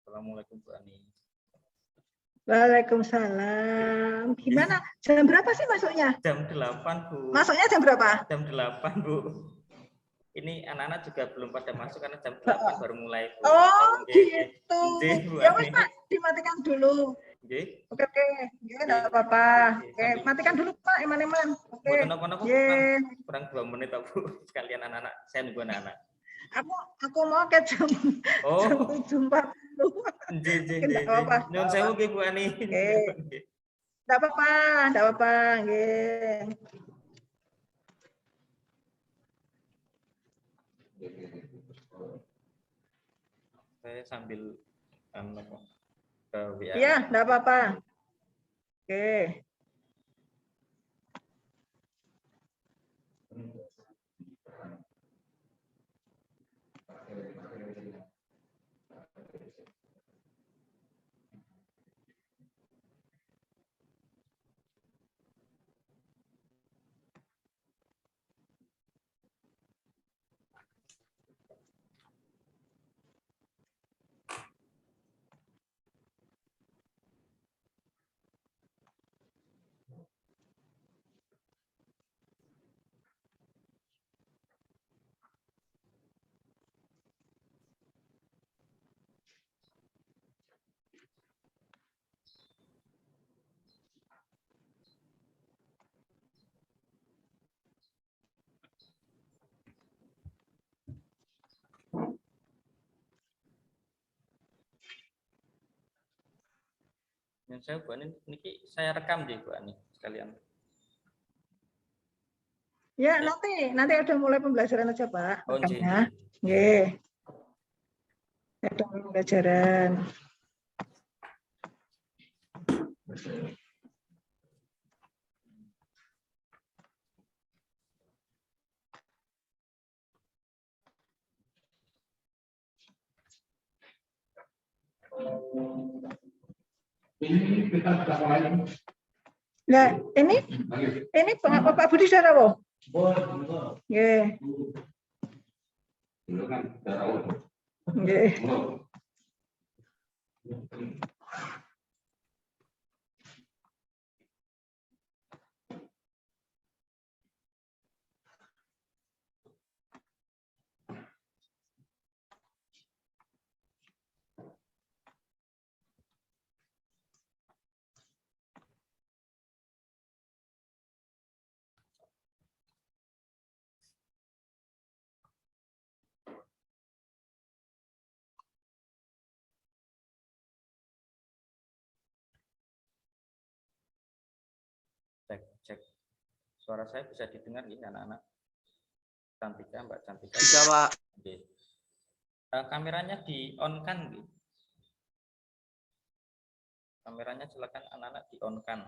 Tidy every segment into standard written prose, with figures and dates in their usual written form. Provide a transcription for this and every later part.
Assalamualaikum Bu Ani. Waalaikumsalam. Gimana? Jam berapa sih masuknya? Jam 8, Bu. Masuknya jam berapa? Jam 8, Bu. Ini anak-anak juga belum pada masuk karena jam 8 baru mulai, Bu. Oh, gitu. Bu Ya Ani. wes, Pak, dimatikan dulu. Nggih. Oke. Ya, enggak apa-apa. Oke, matikan dulu, Pak, eman-eman. Oke. Buat apa-apa, kurang 2 menit, Bu. Sekalian anak-anak, saya nunggu anak-anak. Aku mau ke jam 7.40. Nggih. Nyuwun sewu nggih Bu Ani. Enggak apa-apa, nggih. Saya sambil ke WA. Iya, enggak apa-apa. Oke. Yang saya Bu Ani, niki saya rekam deh Bu Ani sekalian. Ya, nanti udah mulai pembelajaran aja, Pak. Oh, rekamnya. Nggih. Udah mulai pembelajaran. Ini kita sudah mulai. Nah, ini Pak Budi sudah tahu? Nggih. Nggih. Cek. Suara saya bisa didengar nggih anak-anak? Cantika, Mbak Cantika. Bisa, Pak. Oke. Kameranya di on kan nggih? Kameranya silakan anak-anak di on kan.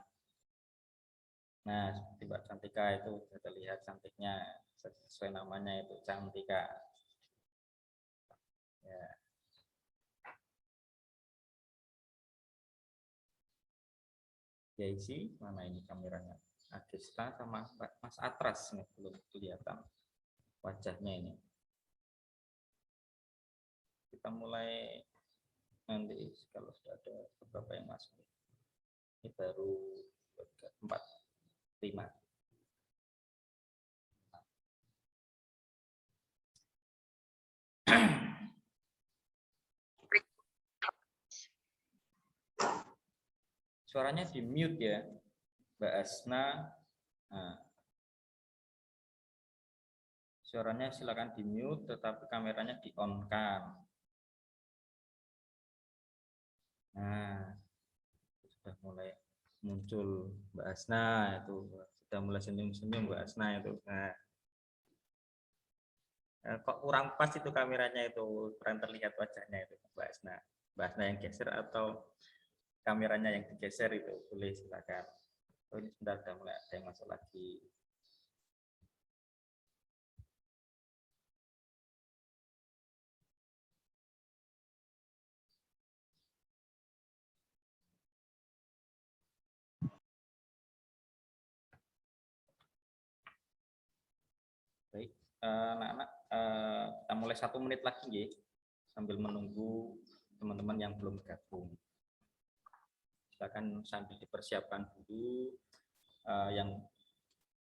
Nah, seperti Mbak Cantika itu bisa terlihat cantiknya sesuai namanya itu Cantika. Ya. Daisy, mana ini kameranya? Agesta sama Mas Atras nih, belum kelihatan wajahnya ini. Kita mulai nanti kalau sudah ada beberapa yang masuk. Ini baru 4, 5. Suaranya di mute ya, Mbak Asna. Nah, suaranya silakan di mute, tetapi kameranya di on kan. Nah, sudah mulai muncul Mbak Asna itu, sudah mulai senyum-senyum Mbak Asna itu. Nah, kok kurang pas itu kameranya itu, kurang terlihat wajahnya itu Mbak Asna. Mbak Asna yang geser atau kameranya yang digeser itu, boleh silakan. Oh, ini sudah mulai ada yang masuk lagi. Baik, anak-anak, kita mulai 1 menit lagi ya, sambil menunggu teman-teman yang belum gabung. Silakan sambil dipersiapkan dulu yang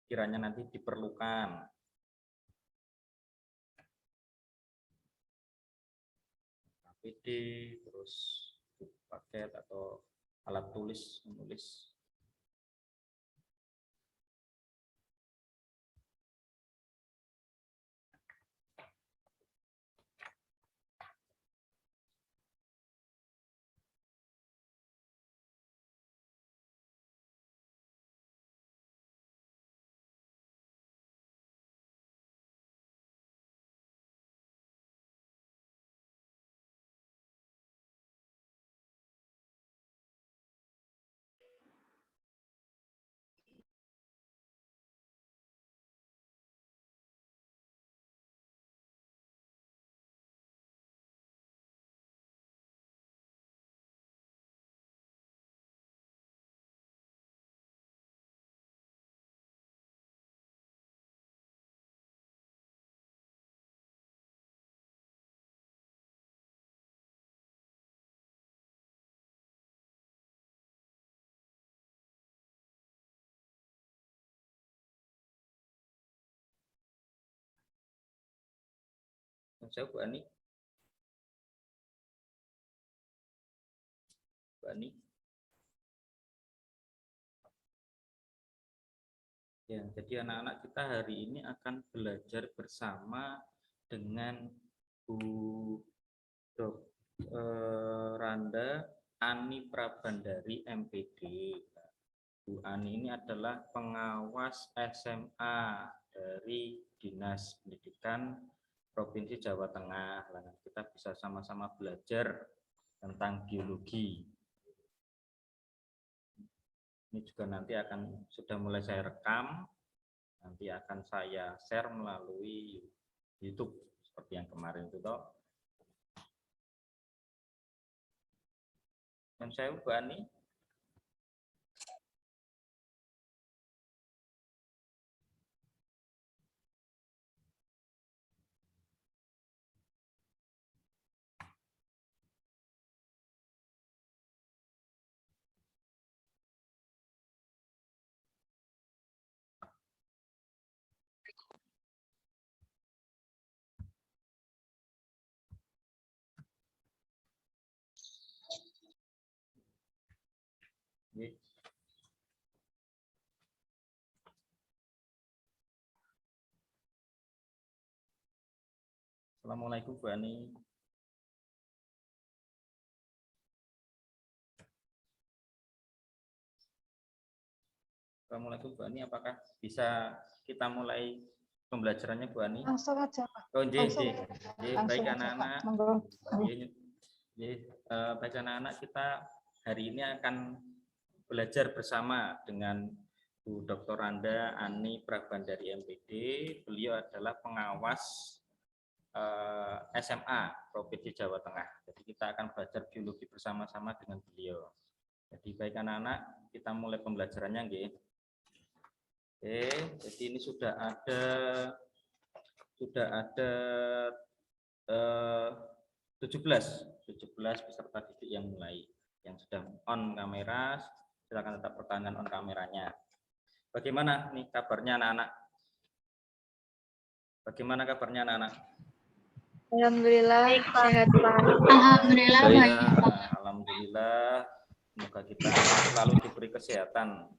kiranya nanti diperlukan. APD, terus paket atau alat tulis menulis. Saya Bu Ani. Bu Ani. Ya, jadi anak-anak kita hari ini akan belajar bersama dengan Bu Randa Ani Prabandari MPD. Bu Ani ini adalah pengawas SMA dari Dinas Pendidikan Provinsi Jawa Tengah. Nah, kita bisa sama-sama belajar tentang biologi. Ini juga nanti akan sudah mulai saya rekam, nanti akan saya share melalui YouTube seperti yang kemarin itu toh. Dan saya Bu Ani. Assalamualaikum Bu Ani. Assalamualaikum Bu Ani, apakah bisa kita mulai pembelajarannya Bu Ani? Langsung aja Pak. Oh, baik anak-anak. Baik anak-anak, kita hari ini akan belajar bersama dengan Bu Dr. Randa Ani Prabandari MPD. Beliau adalah pengawas SMA Provinsi Jawa Tengah. Jadi kita akan belajar biologi bersama-sama dengan beliau. Jadi baik anak-anak, kita mulai pembelajarannya nggih. Oke, jadi ini sudah ada 17 peserta didik yang mulai, yang sudah on kamera. Silakan tetap pertanyaan on kameranya. Bagaimana nih kabarnya anak-anak? Bagaimana kabarnya anak-anak? Alhamdulillah sehat Pak. Alhamdulillah baik. Alhamdulillah, semoga kita selalu diberi kesehatan,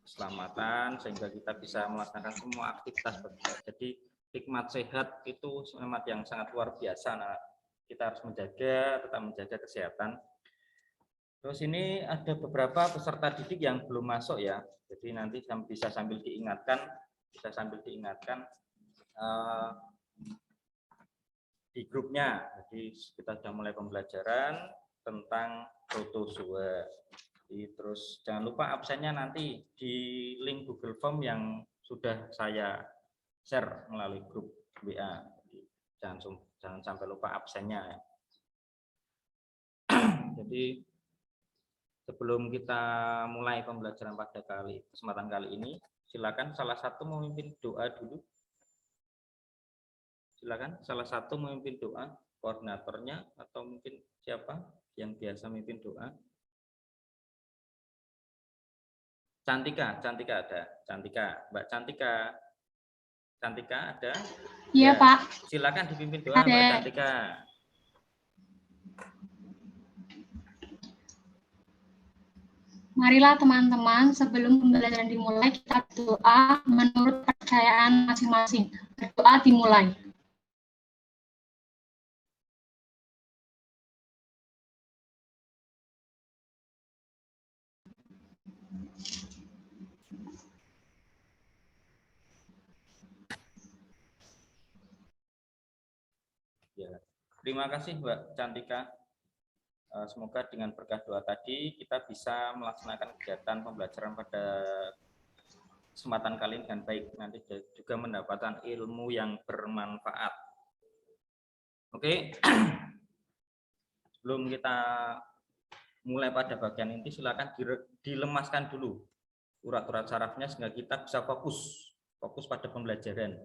keselamatan, sehingga kita bisa melaksanakan semua aktivitas. Jadi nikmat sehat itu nikmat yang sangat luar biasa. Nah, kita harus tetap menjaga kesehatan. Terus ini ada beberapa peserta didik yang belum masuk ya. Jadi nanti bisa sambil diingatkan di grupnya. Jadi kita sudah mulai pembelajaran tentang protozoa. Terus jangan lupa absennya nanti di link Google Form yang sudah saya share melalui grup WA. Jadi jangan sampai lupa absennya. Jadi sebelum kita mulai pembelajaran pada kesempatan kali ini, silakan salah satu memimpin doa dulu. Silakan salah satu memimpin doa koordinatornya atau mungkin siapa yang biasa mimpin doa? Cantika ada. Cantika, Mbak Cantika. Cantika ada? Iya, Ya, Pak. silakan dipimpin doa, Ada. Mbak Cantika. Marilah teman-teman, sebelum pembelajaran dimulai, kita berdoa menurut kepercayaan masing-masing. Berdoa dimulai. Ya, terima kasih Mbak Cantika. Semoga dengan berkah doa tadi kita bisa melaksanakan kegiatan pembelajaran pada kesempatan kali ini dengan baik, nanti juga mendapatkan ilmu yang bermanfaat. Oke, sebelum kita mulai pada bagian inti, silakan dilemaskan dulu urat-urat sarafnya sehingga kita bisa fokus pada pembelajaran.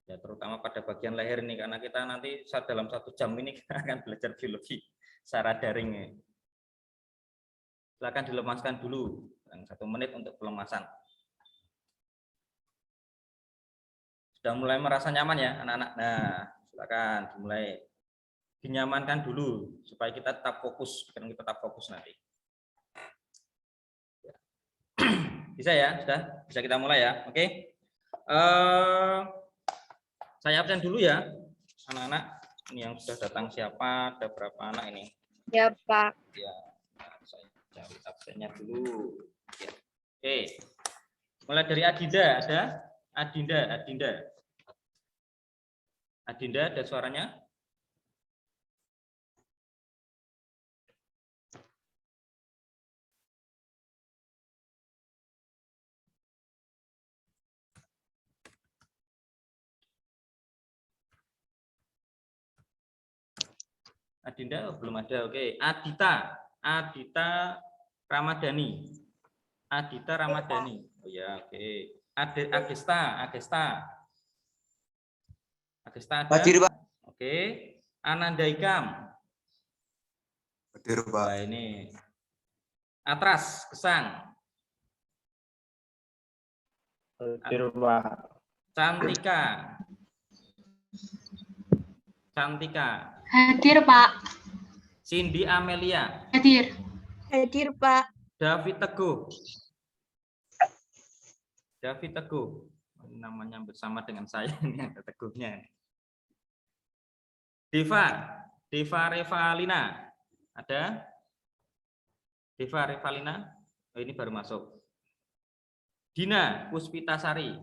Ya, terutama pada bagian leher ini, karena kita nanti dalam 1 jam ini kita akan belajar biologi secara daring. Silakan dilemaskan dulu, 1 menit untuk pelemasan. Sudah mulai merasa nyaman ya anak-anak? Nah, silakan dimulai dinyamankan dulu supaya kita tetap fokus, dan kita tetap fokus nanti. Bisa ya? Sudah? Bisa kita mulai ya? Oke. Saya absen dulu ya, anak-anak. Ini yang sudah datang siapa? Ada berapa anak ini? Ya, Pak. Ya, saya cari absennya dulu. Ya. Oke. Mulai dari Adinda, ada? Adinda, ada suaranya? Adinda belum ada. Oke, Adita Ramadhani. Oh ya, oke. Agesta ada. Hadir, Pak. Oke. Ananda Ikam. Hadir, Pak. Nah, ini Atras Kesang. Hadir, Pak. Cantika. Hadir, Pak. Cindy Amelia. Hadir. Hadir, Pak. David Teguh. Ini namanya bersama dengan saya, ini ada Teguhnya. Deva Revalina. Ada? Deva Revalina. Oh, ini baru masuk. Dina Puspitasari.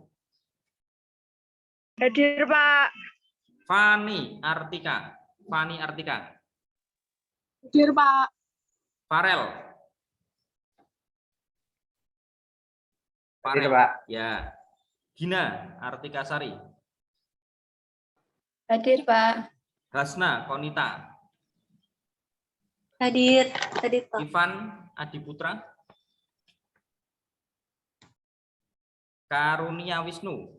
Hadir, Pak. Fani Artika. Hadir, Pak. Farel. Hadir, Pak. Ya. Gina Artika Sari. Hadir, Pak. Hasna Konita. Hadir, Pak. Ivan Adiputra. Karunia Wisnu.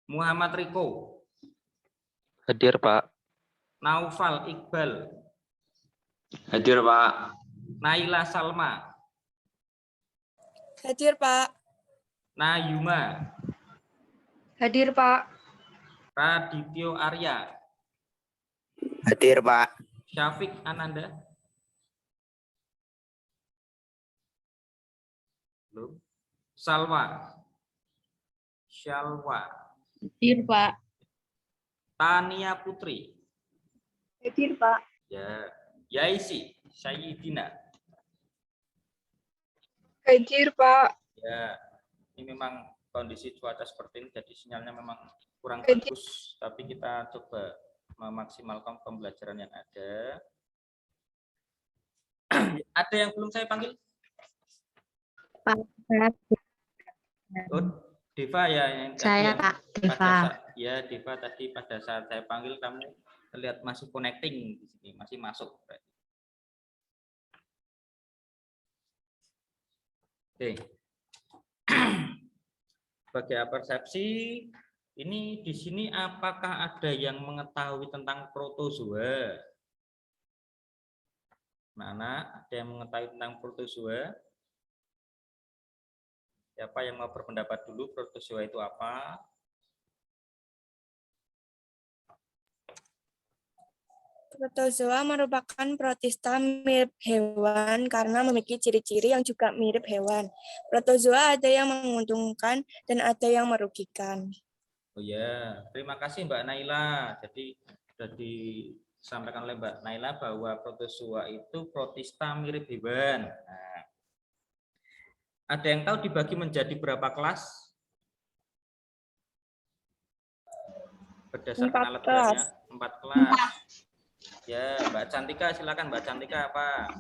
Muhammad Riko. Hadir, Pak. Naufal Iqbal. Hadir, Pak. Naila Salma. Hadir, Pak. Nayuma. Hadir, Pak. Radityo Arya. Hadir, Pak. Syafiq Ananda. Belum. Shalwa. Hadir, Pak. Tania Putri. Hadir, Pak. Ya. Yaisi Sayyidina. Hadir, Pak. Ya, ini memang kondisi cuaca seperti ini, jadi sinyalnya memang kurang Hadir. bagus, tapi kita coba memaksimalkan pembelajaran yang ada. Ada yang belum saya panggil? Pak. Oh, Deva ya, yang tadi Saya, yang Pak. ya Deva tadi pada saat saya panggil kamu terlihat masih connecting di sini, masih masuk. Oke. Sebagai persepsi, Ini di sini apakah ada yang mengetahui tentang protozoa? Anak-anak, ada yang mengetahui tentang protozoa? Siapa yang mau berpendapat dulu protozoa itu apa? Protozoa merupakan protista mirip hewan karena memiliki ciri-ciri yang juga mirip hewan. Protozoa ada yang menguntungkan dan ada yang merugikan. Oh ya, terima kasih Mbak Naila. Jadi sudah disampaikan oleh Mbak Naila bahwa protozoa itu protista mirip hewan. Nah, ada yang tahu dibagi menjadi berapa kelas? Berdasarkan alat beratnya, 4 kelas. Ya, Mbak Cantika, silakan Mbak Cantika apa?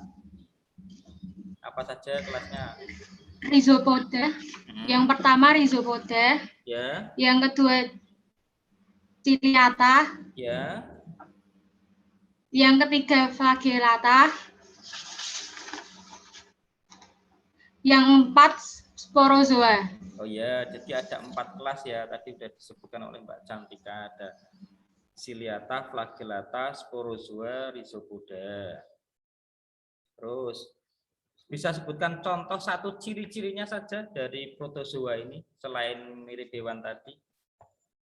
Apa saja kelasnya? Rhizopoda. Yang pertama rhizopoda, Ya, yang kedua ciliata, ya, yang ketiga flagellata, yang empat sporozoa. oh ya, jadi ada 4 kelas ya. Tadi sudah disebutkan oleh Mbak Cantika, ada ciliata, flagellata, sporozoa, rhizopoda. Terus bisa sebutkan contoh satu ciri-cirinya saja dari protozoa ini selain mirip hewan tadi.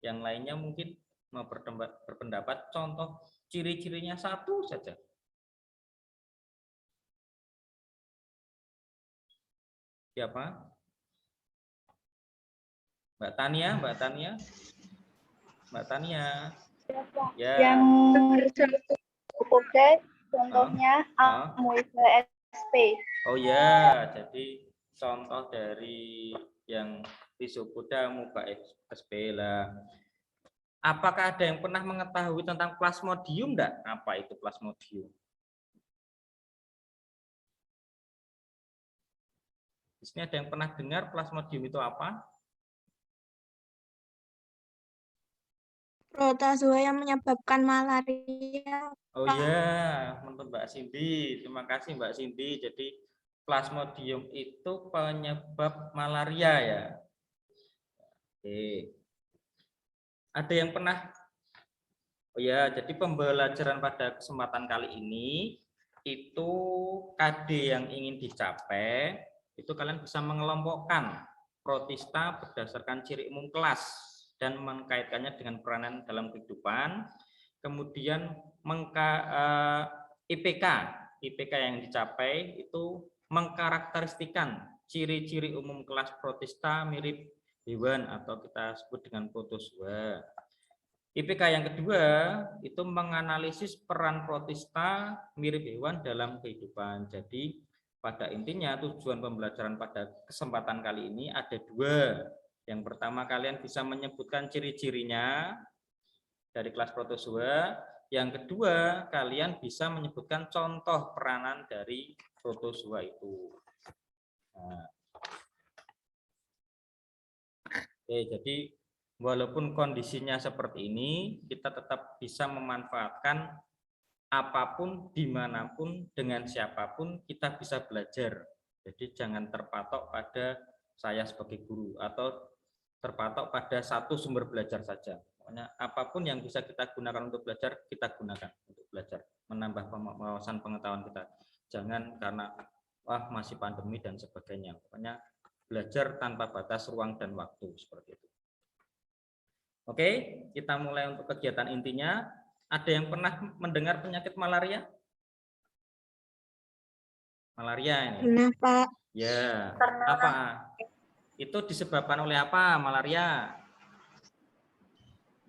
Yang lainnya mungkin mau berpendapat contoh ciri-cirinya satu saja. Siapa? Mbak Tania, Mbak Tania. Mbak Tania. Ya. Yang rhizopoda contohnya Amoeba sp. Oh ya, jadi contoh dari yang rhizopoda Amoeba sp lah. Apakah ada yang pernah mengetahui tentang plasmodium enggak? Apa itu plasmodium? Di sini ada yang pernah dengar plasmodium itu apa? Protozoa yang menyebabkan malaria. Oh ya, menurut Mbak Cindy. Terima kasih Mbak Cindy. Jadi plasmodium itu penyebab malaria ya. Oke. Ada yang pernah? Oh ya, jadi pembelajaran pada kesempatan kali ini itu KD yang ingin dicapai itu kalian bisa mengelompokkan protista berdasarkan ciri umum kelas dan mengkaitkannya dengan peranan dalam kehidupan. Kemudian IPK yang dicapai itu mengkarakteristikan ciri-ciri umum kelas protista mirip hewan atau kita sebut dengan protozoa. IPK yang kedua itu menganalisis peran protista mirip hewan dalam kehidupan. Jadi pada intinya tujuan pembelajaran pada kesempatan kali ini ada 2. Yang pertama kalian bisa menyebutkan ciri-cirinya dari kelas protozoa. Yang kedua kalian bisa menyebutkan contoh peranan dari protozoa itu. Nah. Oke, jadi walaupun kondisinya seperti ini, kita tetap bisa memanfaatkan apapun, dimanapun, dengan siapapun kita bisa belajar. Jadi jangan terpatok pada saya sebagai guru atau terpatok pada satu sumber belajar saja. Pokoknya apapun yang bisa kita gunakan untuk belajar, kita gunakan untuk belajar, menambah wawasan pengetahuan kita. Jangan karena wah masih pandemi dan sebagainya. Pokoknya belajar tanpa batas ruang dan waktu seperti itu. Oke, kita mulai untuk kegiatan intinya. Ada yang pernah mendengar penyakit malaria? Malaria ini. Pernah, Pak. Ya, apa? Itu disebabkan oleh apa malaria?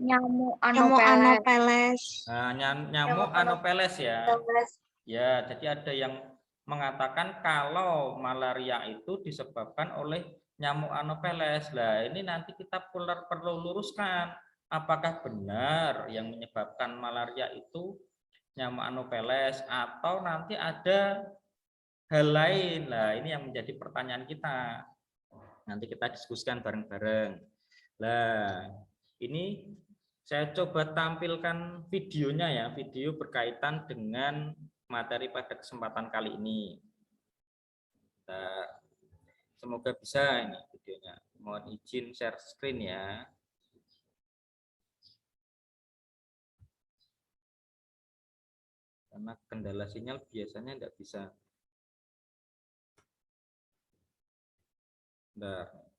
Nyamuk Anopheles. Nah, nyamuk Anopheles ya. Ya, jadi ada yang mengatakan kalau malaria itu disebabkan oleh nyamuk Anopheles. Lah, ini nanti kita perlu luruskan. Apakah benar yang menyebabkan malaria itu nyamuk Anopheles atau nanti ada hal lain? Nah, ini yang menjadi pertanyaan kita. Nanti kita diskusikan bareng-bareng. Nah, ini saya coba tampilkan videonya ya, video berkaitan dengan materi pada kesempatan kali ini. Nah, semoga bisa ini videonya. Mohon izin share screen ya. karena kendala sinyal biasanya tidak bisa. Bentar.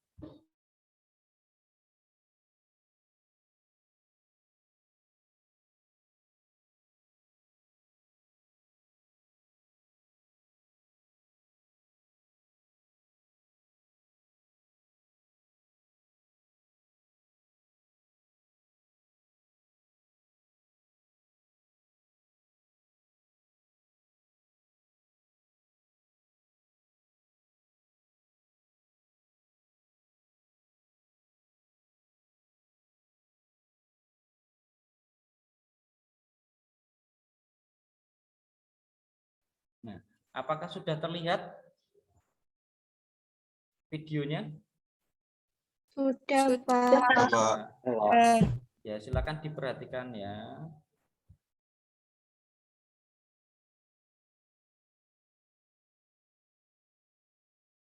Nah, apakah sudah terlihat videonya? Sudah, Pak. Pak. Eh, Ya, silakan diperhatikan ya.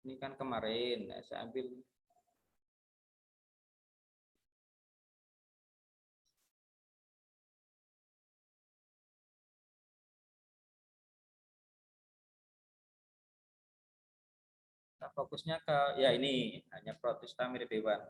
Ini kan kemarin, nah, saya ambil fokusnya ke ya ini hanya protista mirip hewan.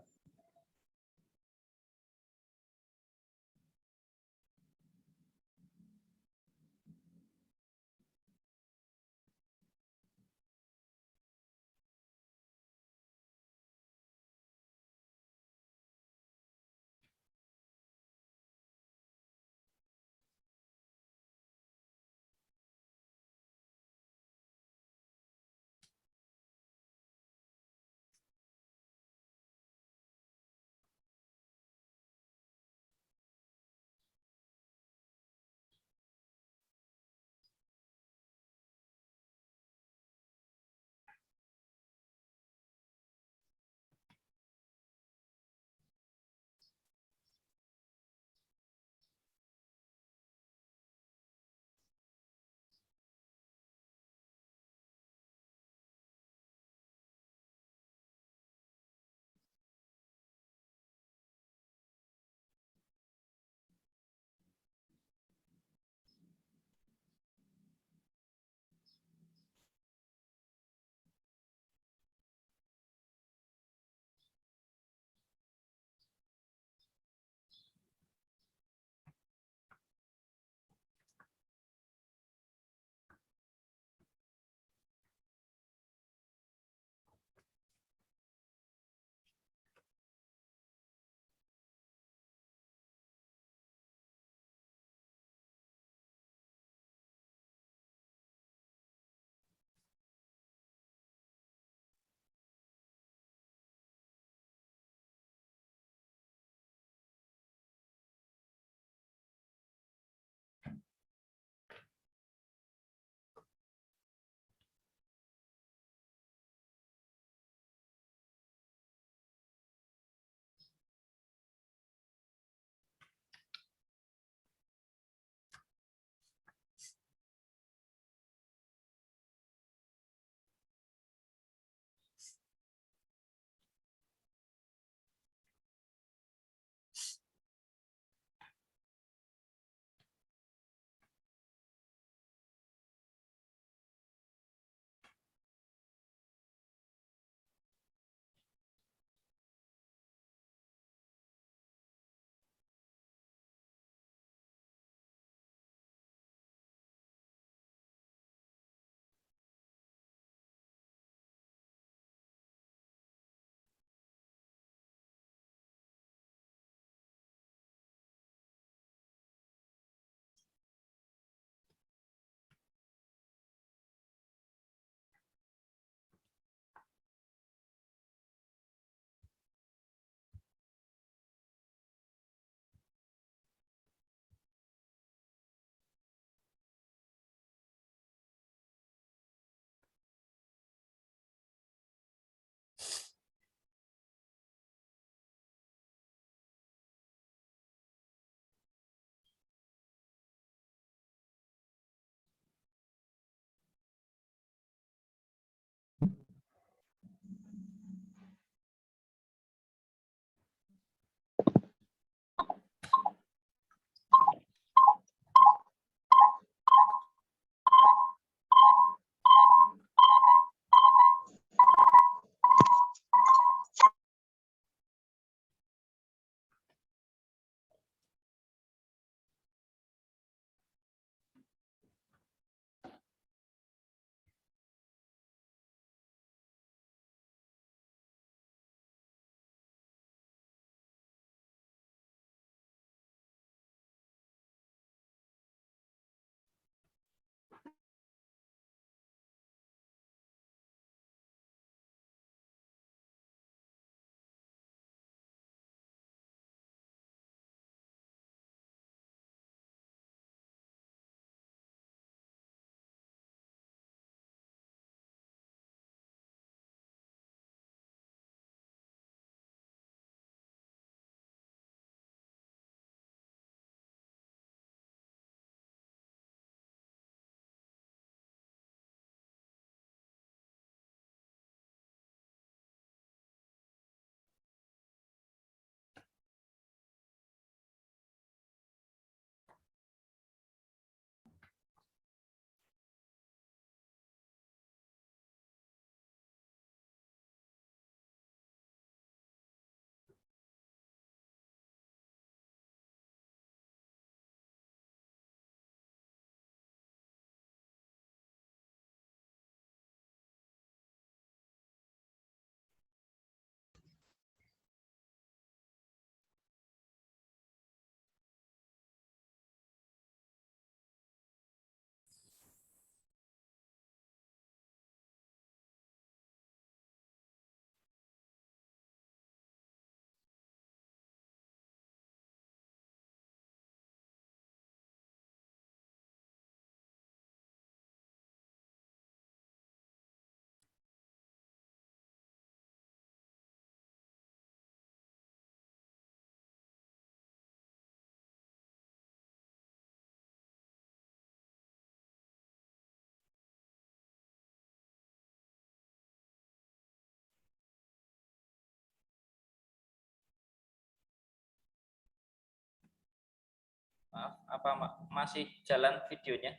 Maaf, apa masih jalan videonya?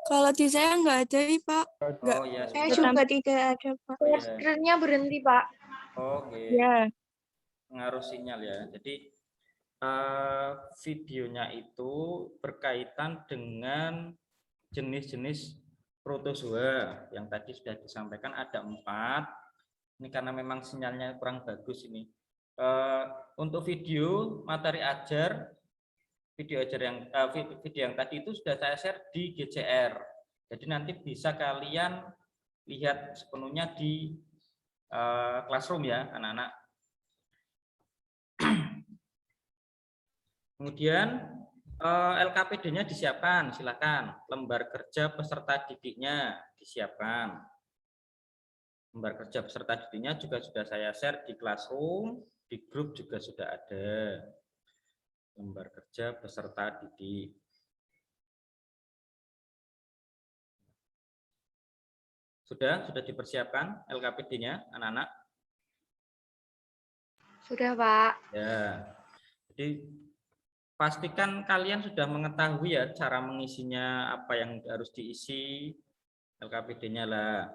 Kalau di saya nggak ada nih, Pak. Nggak. Oh ya, Saya sudah. juga Tidak ada, Pak. Iya. screen-nya berhenti, Pak. Oke. Ya. Pengaruh sinyal ya. Jadi videonya itu berkaitan dengan jenis-jenis protozoa yang tadi sudah disampaikan ada 4. Ini karena memang sinyalnya kurang bagus ini. Untuk video materi ajar, video yang tadi itu sudah saya share di GCR. Jadi nanti bisa kalian lihat sepenuhnya di Classroom ya, anak-anak. Kemudian LKPD-nya disiapkan, silakan. Lembar kerja peserta didiknya disiapkan. Lembar kerja peserta didiknya juga sudah saya share di Classroom, di grup juga sudah ada. Lembar kerja peserta didik. Sudah dipersiapkan LKPD-nya, anak-anak? Sudah, Pak. Ya. Jadi pastikan kalian sudah mengetahui ya cara mengisinya, apa yang harus diisi LKPD-nya lah.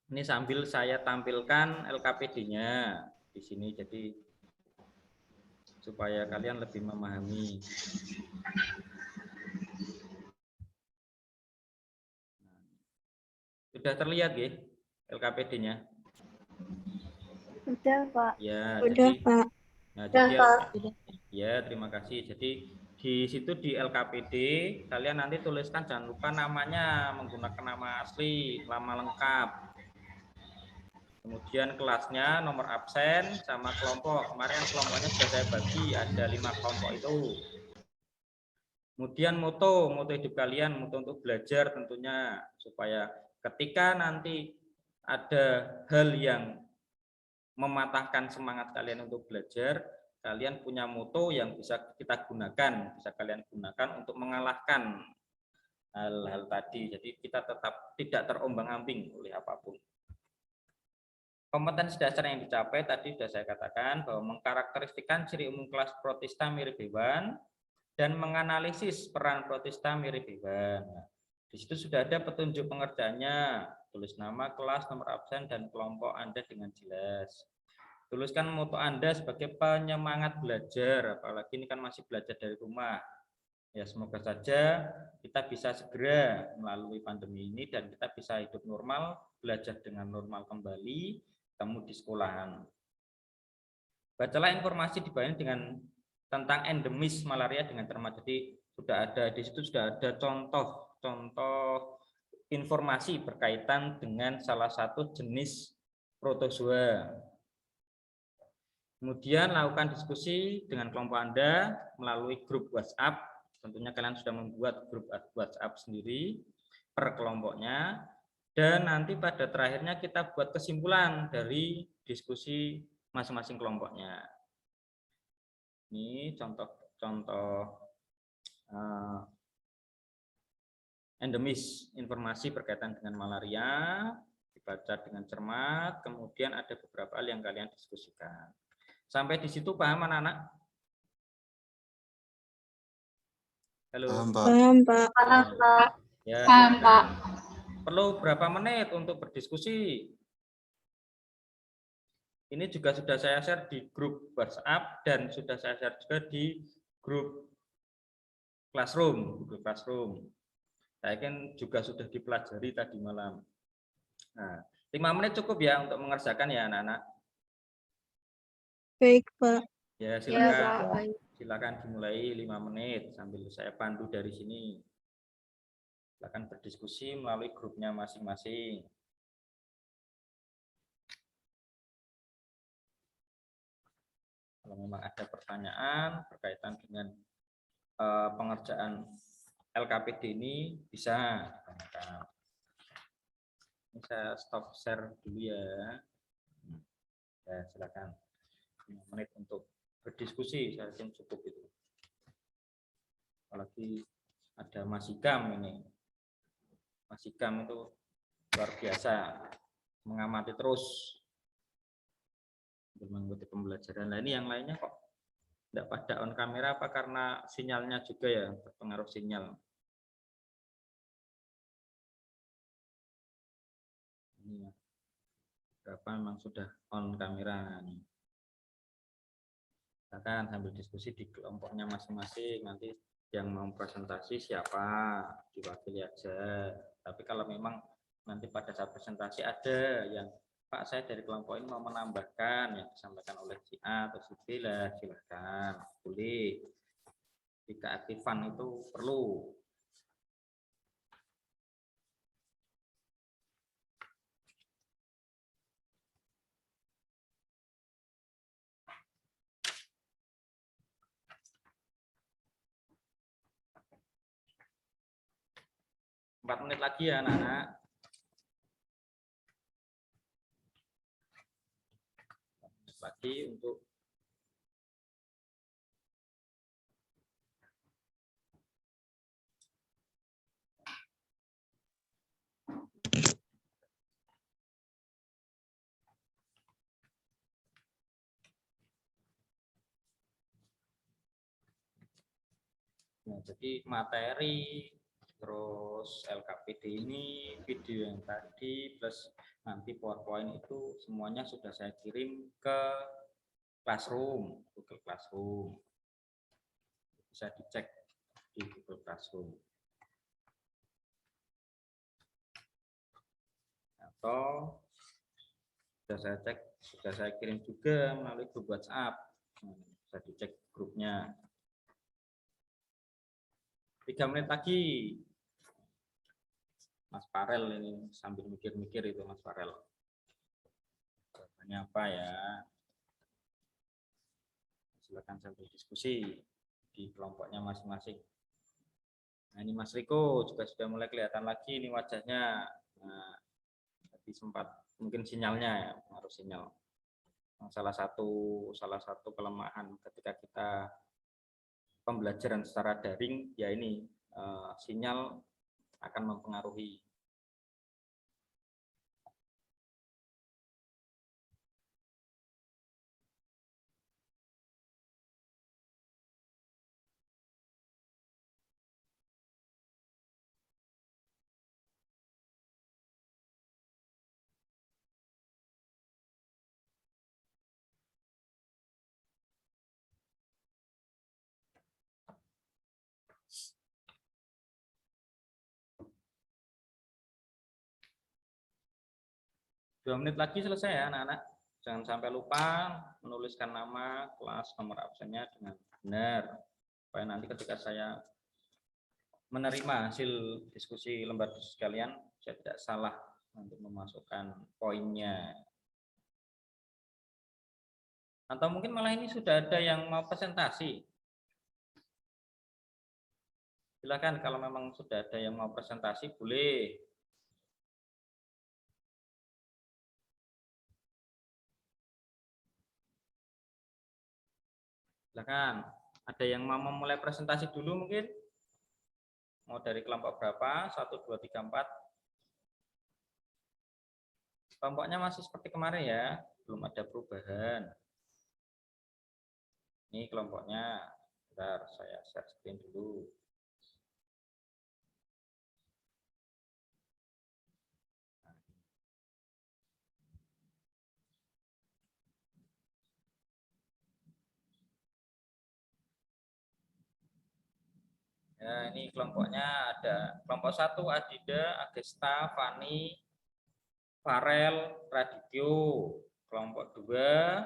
Ini sambil saya tampilkan LKPD-nya di sini, jadi supaya kalian lebih memahami. Sudah terlihat ya LKPD-nya? Sudah, Pak. Ya, Udah, jadi, Pak. nah, Sudah, jadi Pak. ya, terima kasih. Jadi di situ di LKPD kalian nanti tuliskan, jangan lupa namanya menggunakan nama asli, nama lengkap. Kemudian kelasnya, nomor absen, sama kelompok. Kemarin kelompoknya sudah saya bagi, ada 5 kelompok itu. Kemudian moto hidup kalian, moto untuk belajar tentunya, supaya ketika nanti ada hal yang mematahkan semangat kalian untuk belajar, kalian punya moto yang bisa kita gunakan, bisa kalian gunakan untuk mengalahkan hal-hal tadi. Jadi kita tetap tidak terombang-ambing oleh apapun. Kompetensi dasar yang dicapai tadi sudah saya katakan bahwa mengkarakteristikkan ciri umum kelas protista mirip hewan dan menganalisis peran protista mirip hewan. Nah, di situ sudah ada petunjuk pengerjaannya, tulis nama, kelas, nomor absen, dan kelompok Anda dengan jelas. Tuliskan moto Anda sebagai penyemangat belajar, apalagi ini kan masih belajar dari rumah. Ya, semoga saja kita bisa segera melalui pandemi ini dan kita bisa hidup normal, belajar dengan normal kembali, ketemu di sekolahan. Bacalah informasi di bawah ini dengan tentang endemis malaria dengan cermat. Jadi sudah ada di situ, sudah ada contoh informasi berkaitan dengan salah satu jenis protozoa. Kemudian lakukan diskusi dengan kelompok Anda melalui grup WhatsApp. Tentunya kalian sudah membuat grup WhatsApp sendiri per kelompoknya. Dan nanti pada terakhirnya kita buat kesimpulan dari diskusi masing-masing kelompoknya. Ini contoh endemis informasi berkaitan dengan malaria, dibaca dengan cermat, kemudian ada beberapa hal yang kalian diskusikan. Sampai di situ paham anak-anak? Halo. Paham, Pak. Paham, Pak. Ya, Paham, Pak. perlu berapa menit untuk berdiskusi? Ini juga sudah saya share di grup WhatsApp dan sudah saya share juga di grup Classroom. Saya kan juga sudah dipelajari tadi malam. Nah, 5 menit cukup ya untuk mengerjakan ya anak-anak. Baik, Pak. Ya, Ya, silakan. Pak. Baik. Silakan dimulai 5 menit sambil saya pandu dari sini. Silakan berdiskusi melalui grupnya masing-masing. Kalau memang ada pertanyaan berkaitan dengan pengerjaan LKPD ini bisa ditanyakan. Ini saya stop share dulu ya. Ya, silakan. 5 menit untuk berdiskusi, saya yakin cukup itu. Apalagi ada Mas Hikam ini. Mas Hikam itu luar biasa, mengamati terus mengikuti pembelajaran. Nah, ini yang lainnya kok tidak pada on kamera apa karena sinyalnya juga ya, terpengaruh sinyal. Ini ya. Berapa memang sudah on kamera nih. Silakan sambil diskusi di kelompoknya masing-masing, nanti yang mau presentasi siapa diwakili aja. Tapi kalau memang nanti pada saat presentasi ada yang Pak saya dari kelompok ini mau menambahkan yang disampaikan oleh si A atau si B lah, silahkan boleh. Di keaktifan itu perlu. Empat menit lagi ya anak-anak. Lagi untuk nah, jadi materi terus LKPD ini video yang tadi plus nanti PowerPoint itu semuanya sudah saya kirim ke Classroom, Google Classroom. Bisa dicek di Google Classroom. Atau sudah saya cek, sudah saya kirim juga melalui grup WhatsApp. Bisa dicek grupnya. 3 menit lagi. Mas Farel ini sambil mikir-mikir itu Mas Farel. Jawabannya apa ya? Silakan sambil diskusi di kelompoknya masing-masing. Nah, ini Mas Riko juga sudah mulai kelihatan lagi ini wajahnya. Nah, tadi sempat mungkin sinyalnya ya, harus sinyal. Salah satu kelemahan ketika kita pembelajaran secara daring ya ini sinyal akan mempengaruhi. Dua menit lagi selesai ya anak-anak. Jangan sampai lupa menuliskan nama, kelas, nomor absennya dengan benar. Supaya nanti ketika saya menerima hasil diskusi lembar diskusi kalian, saya tidak salah untuk memasukkan poinnya. Atau mungkin malah ini sudah ada yang mau presentasi. Silakan kalau memang sudah ada yang mau presentasi boleh. Silakan. Ada yang mau memulai presentasi dulu mungkin? Mau dari kelompok berapa? 1, 2, 3, 4. Kelompoknya masih seperti kemarin ya, belum ada perubahan. Ini kelompoknya. Bentar, saya share screen dulu. Ya, ini kelompoknya ada kelompok 1 Adida, Agesta, Fani, Farel, Radityo. Kelompok 2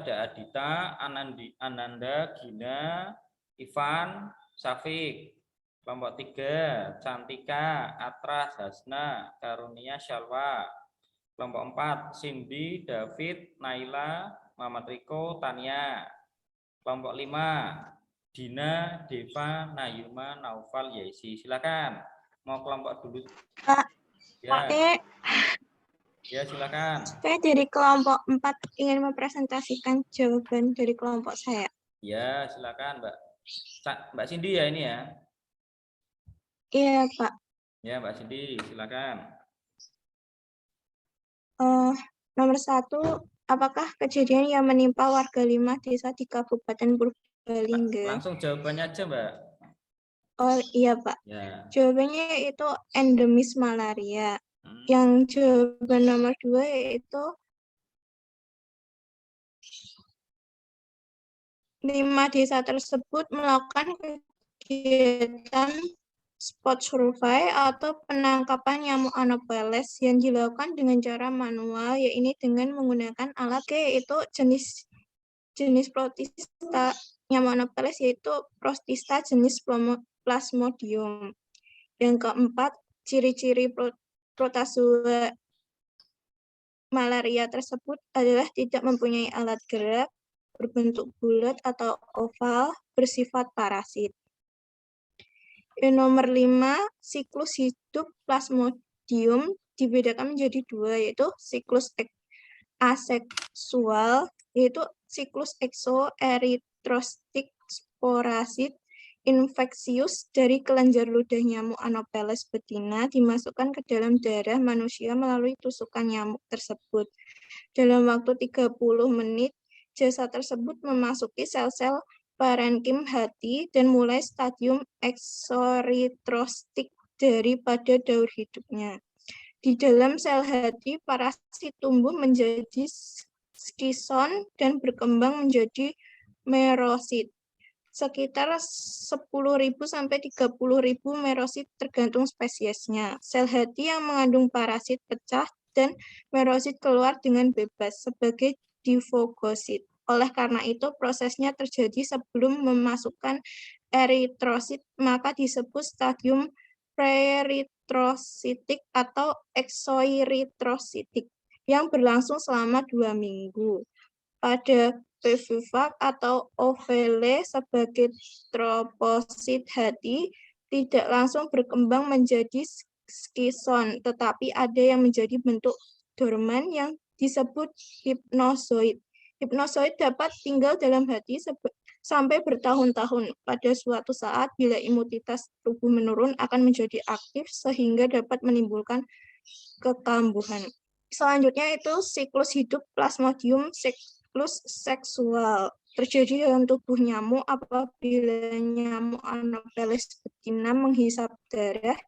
ada Adita, Ananda, Gina, Ivan, Safik. Kelompok 3 Cantika, Atras, Hasna, Karunia, Syalwa. Kelompok 4 Cindy, David, Naila, Muhammad Riko, Tania. Kelompok 5 Dina, Deva, Nayuma, Naufal, Yaisi. Silakan. Mau kelompok dulu. Pak. Ya. Pak. Ya, silakan. Saya dari kelompok 4 ingin mempresentasikan jawaban dari kelompok saya. Ya, silakan, Mbak. Mbak Cindy ya ini ya? Iya, Pak. Ya, Mbak Cindy, silakan. Nomor 1, apakah kejadian yang menimpa warga 5 desa di Kabupaten Purbalingga? Langsung jawabannya aja, Mbak. Oh iya Pak, Ya. jawabannya itu endemis malaria. Yang jawaban nomor 2 yaitu 5 desa tersebut melakukan kegiatan spot survey atau penangkapan nyamuk Anopheles yang dilakukan dengan cara manual, yaitu dengan menggunakan alat yaitu jenis protista nyamuk Anopheles yaitu protista jenis Plasmodium. Yang keempat, ciri-ciri protozoa malaria tersebut adalah tidak mempunyai alat gerak, berbentuk bulat atau oval, bersifat parasit. Yang nomor 5, siklus hidup Plasmodium dibedakan menjadi 2, yaitu siklus aseksual, yaitu siklus eksoeritrostik sporasit infeksius dari kelenjar ludah nyamuk Anopheles betina dimasukkan ke dalam darah manusia melalui tusukan nyamuk tersebut. Dalam waktu 30 menit, jasad tersebut memasuki sel-sel parenkim hati dan mulai stadium eksoeritrostik daripada daur hidupnya. Di dalam sel hati, parasit tumbuh menjadi skison dan berkembang menjadi merosit. Sekitar 10.000 sampai 30.000 merosit tergantung spesiesnya. Sel hati yang mengandung parasit pecah dan merosit keluar dengan bebas sebagai difagosit. Oleh karena itu, prosesnya terjadi sebelum memasukkan eritrosit, maka disebut stadium preeritrositik atau eksoeritrositik yang berlangsung selama 2 minggu. Pada PVVAC atau ovele sebagai troposit hati tidak langsung berkembang menjadi skison, tetapi ada yang menjadi bentuk dorman yang disebut hipnozoid. Hipnozoid dapat tinggal dalam hati sampai bertahun-tahun. Pada suatu saat, bila imunitas tubuh menurun, akan menjadi aktif sehingga dapat menimbulkan kekambuhan. Selanjutnya itu siklus hidup Plasmodium siklus seksual. Terjadi dalam tubuh nyamuk apabila nyamuk Anopheles betina menghisap darah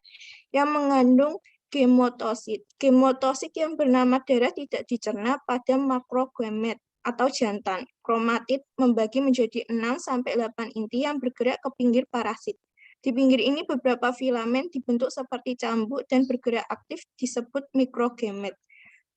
yang mengandung gemotosit. Gemotosit yang bernama darah tidak dicerna pada makrogamet atau jantan. Kromatid membagi menjadi 6-8 inti yang bergerak ke pinggir parasit. Di pinggir ini beberapa filamen dibentuk seperti cambuk dan bergerak aktif disebut mikrogamet.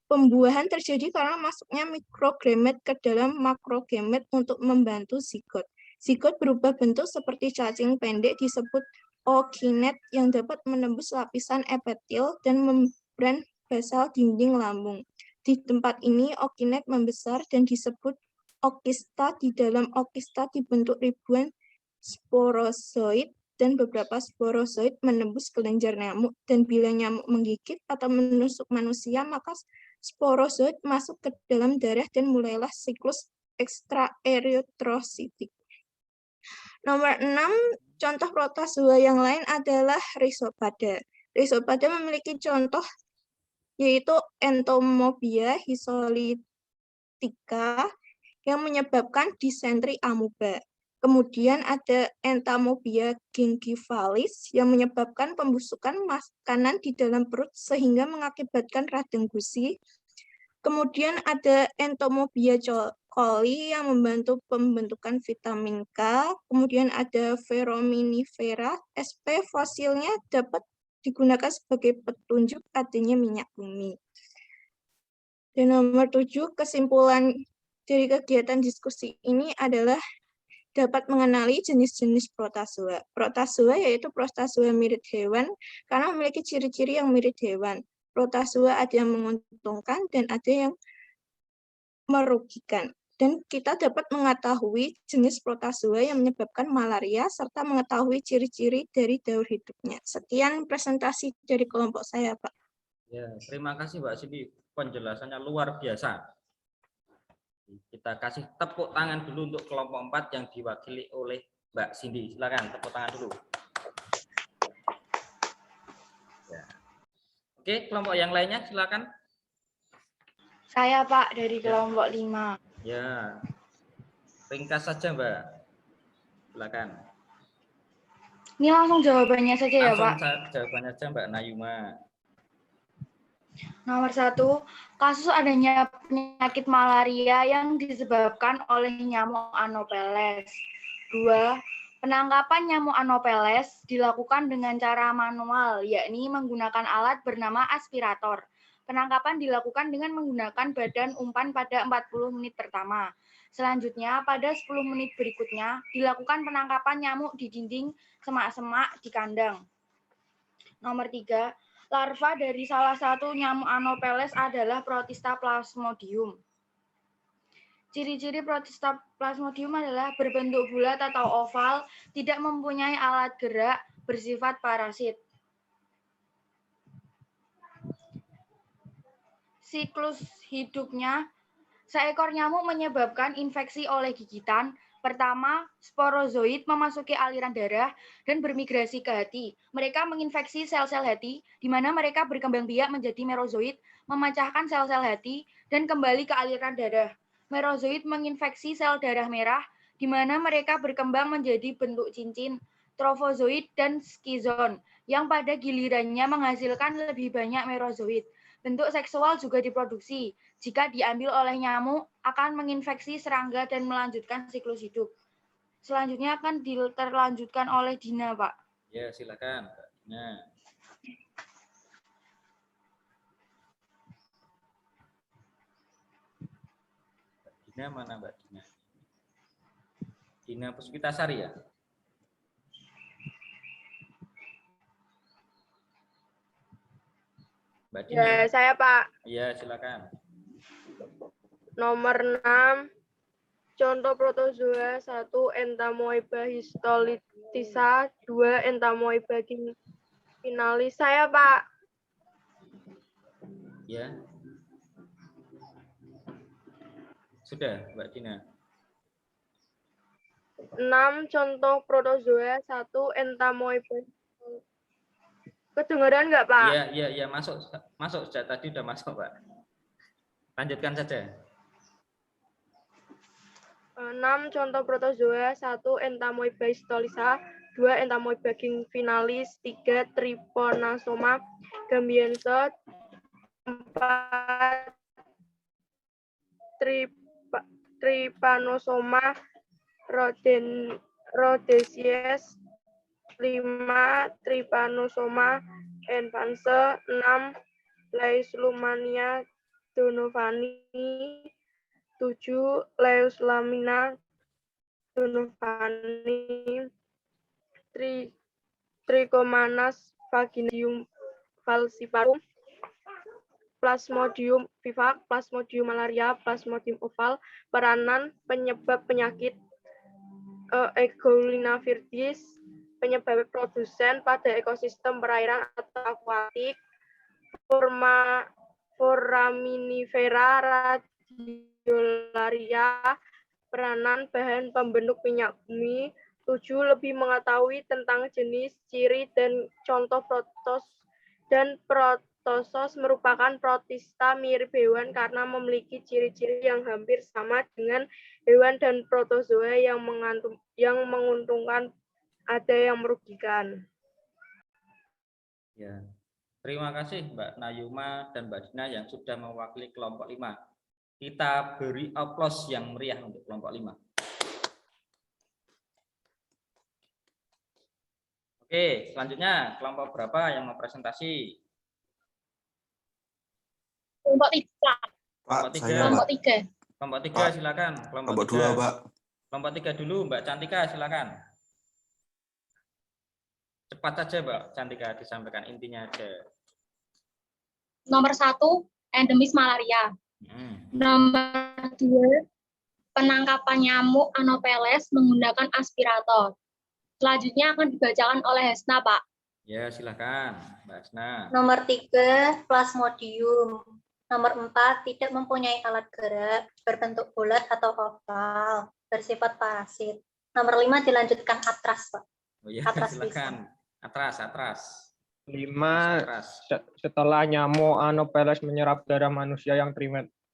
Pembuahan terjadi karena masuknya mikrogamet ke dalam makrogamet untuk membantu zigot. Zigot berubah bentuk seperti cacing pendek disebut ookinet yang dapat menembus lapisan epitel dan membran basal dinding lambung. Di tempat ini ookinet membesar dan disebut ookista. Di dalam ookista dibentuk ribuan sporozoid dan beberapa sporozoid menembus kelenjar nyamuk, dan bila nyamuk menggigit atau menusuk manusia, maka sporozoid masuk ke dalam darah dan mulailah siklus ekstraeritrositik. Nomor 6, contoh protozoa yang lain adalah Rhizopoda. Rhizopoda memiliki contoh yaitu Entomobia histolytica yang menyebabkan disentri amuba. Kemudian ada Entamoeba gingivalis yang menyebabkan pembusukan makanan di dalam perut sehingga mengakibatkan radang gusi. Kemudian ada Entomobia coli yang membantu pembentukan vitamin K. Kemudian ada Foraminifera sp. Fosilnya dapat digunakan sebagai petunjuk adanya minyak bumi. Dan nomor 7, kesimpulan dari kegiatan diskusi ini adalah dapat mengenali jenis-jenis protozoa. Protozoa yaitu protozoa mirip hewan karena memiliki ciri-ciri yang mirip hewan. Protozoa ada yang menguntungkan dan ada yang merugikan. Dan kita dapat mengetahui jenis protozoa yang menyebabkan malaria serta mengetahui ciri-ciri dari daur hidupnya. Sekian presentasi dari kelompok saya, Pak. Ya, terima kasih Mbak Cindy. Penjelasannya luar biasa. Kita kasih tepuk tangan dulu untuk kelompok 4 yang diwakili oleh Mbak Cindy. Silakan tepuk tangan dulu. Ya. Oke, kelompok yang lainnya silakan. Saya Pak dari kelompok 5. Ya, ringkas saja Mbak. Silakan. Ini langsung jawabannya saja ya Langsung Pak. jawabannya aja Mbak Nayuma. Nomor 1, kasus adanya penyakit malaria yang disebabkan oleh nyamuk Anopheles. 2, penangkapan nyamuk Anopheles dilakukan dengan cara manual, yakni menggunakan alat bernama aspirator. Penangkapan dilakukan dengan menggunakan badan umpan pada 40 menit pertama. Selanjutnya, pada 10 menit berikutnya, dilakukan penangkapan nyamuk di dinding semak-semak di kandang. Nomor 3, larva dari salah satu nyamuk Anopheles adalah Protista plasmodium. Ciri-ciri Protista plasmodium adalah berbentuk bulat atau oval, tidak mempunyai alat gerak, bersifat parasit. Siklus hidupnya, seekor nyamuk menyebabkan infeksi oleh gigitan. Pertama, sporozoid memasuki aliran darah dan bermigrasi ke hati. Mereka menginfeksi sel-sel hati, di mana mereka berkembang biak menjadi merozoid, memecahkan sel-sel hati, dan kembali ke aliran darah. Merozoid menginfeksi sel darah merah, di mana mereka berkembang menjadi bentuk cincin, trofozoid, dan skizon, yang pada gilirannya menghasilkan lebih banyak merozoid. Bentuk seksual juga diproduksi. Jika diambil oleh nyamuk, akan menginfeksi serangga dan melanjutkan siklus hidup. Selanjutnya akan terlanjutkan oleh Dina, Pak. Ya, silakan Mbak Dina. Mbak Dina mana Mbak Dina? Dina Puspitasari ya? Mbak Dina. Ya, saya Pak. Iya, silakan. Nomor 6, contoh protozoa 1, Entamoeba histolitisa, 2, Entamoeba finalis. Saya Pak. Ya. Sudah, Mbak Dina. 6, contoh protozoa 1, Entamoeba. Kedengaran nggak, Pak? Iya, masuk. Sejak tadi udah masuk, Pak. Lanjutkan saja. 6, contoh protozoa 1, Entamoeba histolisa, 2, Entamoeba finalis, 3, Trypanosoma gambiense, 4, Trypanosoma rhodesies, 5, Trypanosoma envanse, 6, Leishmania donovani, 7, Leishmania donovani, Trichomonas vaginium falciparum, Plasmodium vivax, Plasmodium malaria, Plasmodium oval. Peranan penyebab penyakit Eugenia viridis, penyebab produsen pada ekosistem perairan atau akuatik, Foraminifera radiolaria, peranan bahan pembentuk minyak bumi. 7, lebih mengetahui tentang jenis, ciri, dan contoh protozoa merupakan protista mirip hewan karena memiliki ciri-ciri yang hampir sama dengan hewan, dan protozoa yang menguntungkan ada yang merugikan. Ya. Terima kasih Mbak Nayuma dan Mbak Dina yang sudah mewakili kelompok 5. Kita beri aplaus yang meriah untuk kelompok 5. Oke, selanjutnya kelompok berapa yang mau presentasi? Kelompok 3. Kelompok 3. Kelompok 3. Kelompok 3 Pak. silakan. Kelompok 2, Pak. Kelompok 3 dulu Mbak Cantika silakan. Cepat saja Mbak Cantika disampaikan intinya aja. Nomor 1, endemis malaria. Nomor 2, penangkapan nyamuk Anopheles menggunakan aspirator. Selanjutnya akan dibacakan oleh Hasna, Pak. Ya, silakan Mbak Hasna. Nomor 3, Plasmodium. Nomor 4, tidak mempunyai alat gerak, berbentuk bulat atau oval, bersifat parasit. Nomor 5 dilanjutkan atras, Pak. Oh ya, Atras silakan. Atras. 5. Keras. Setelah nyamuk Anopheles menyerap darah manusia yang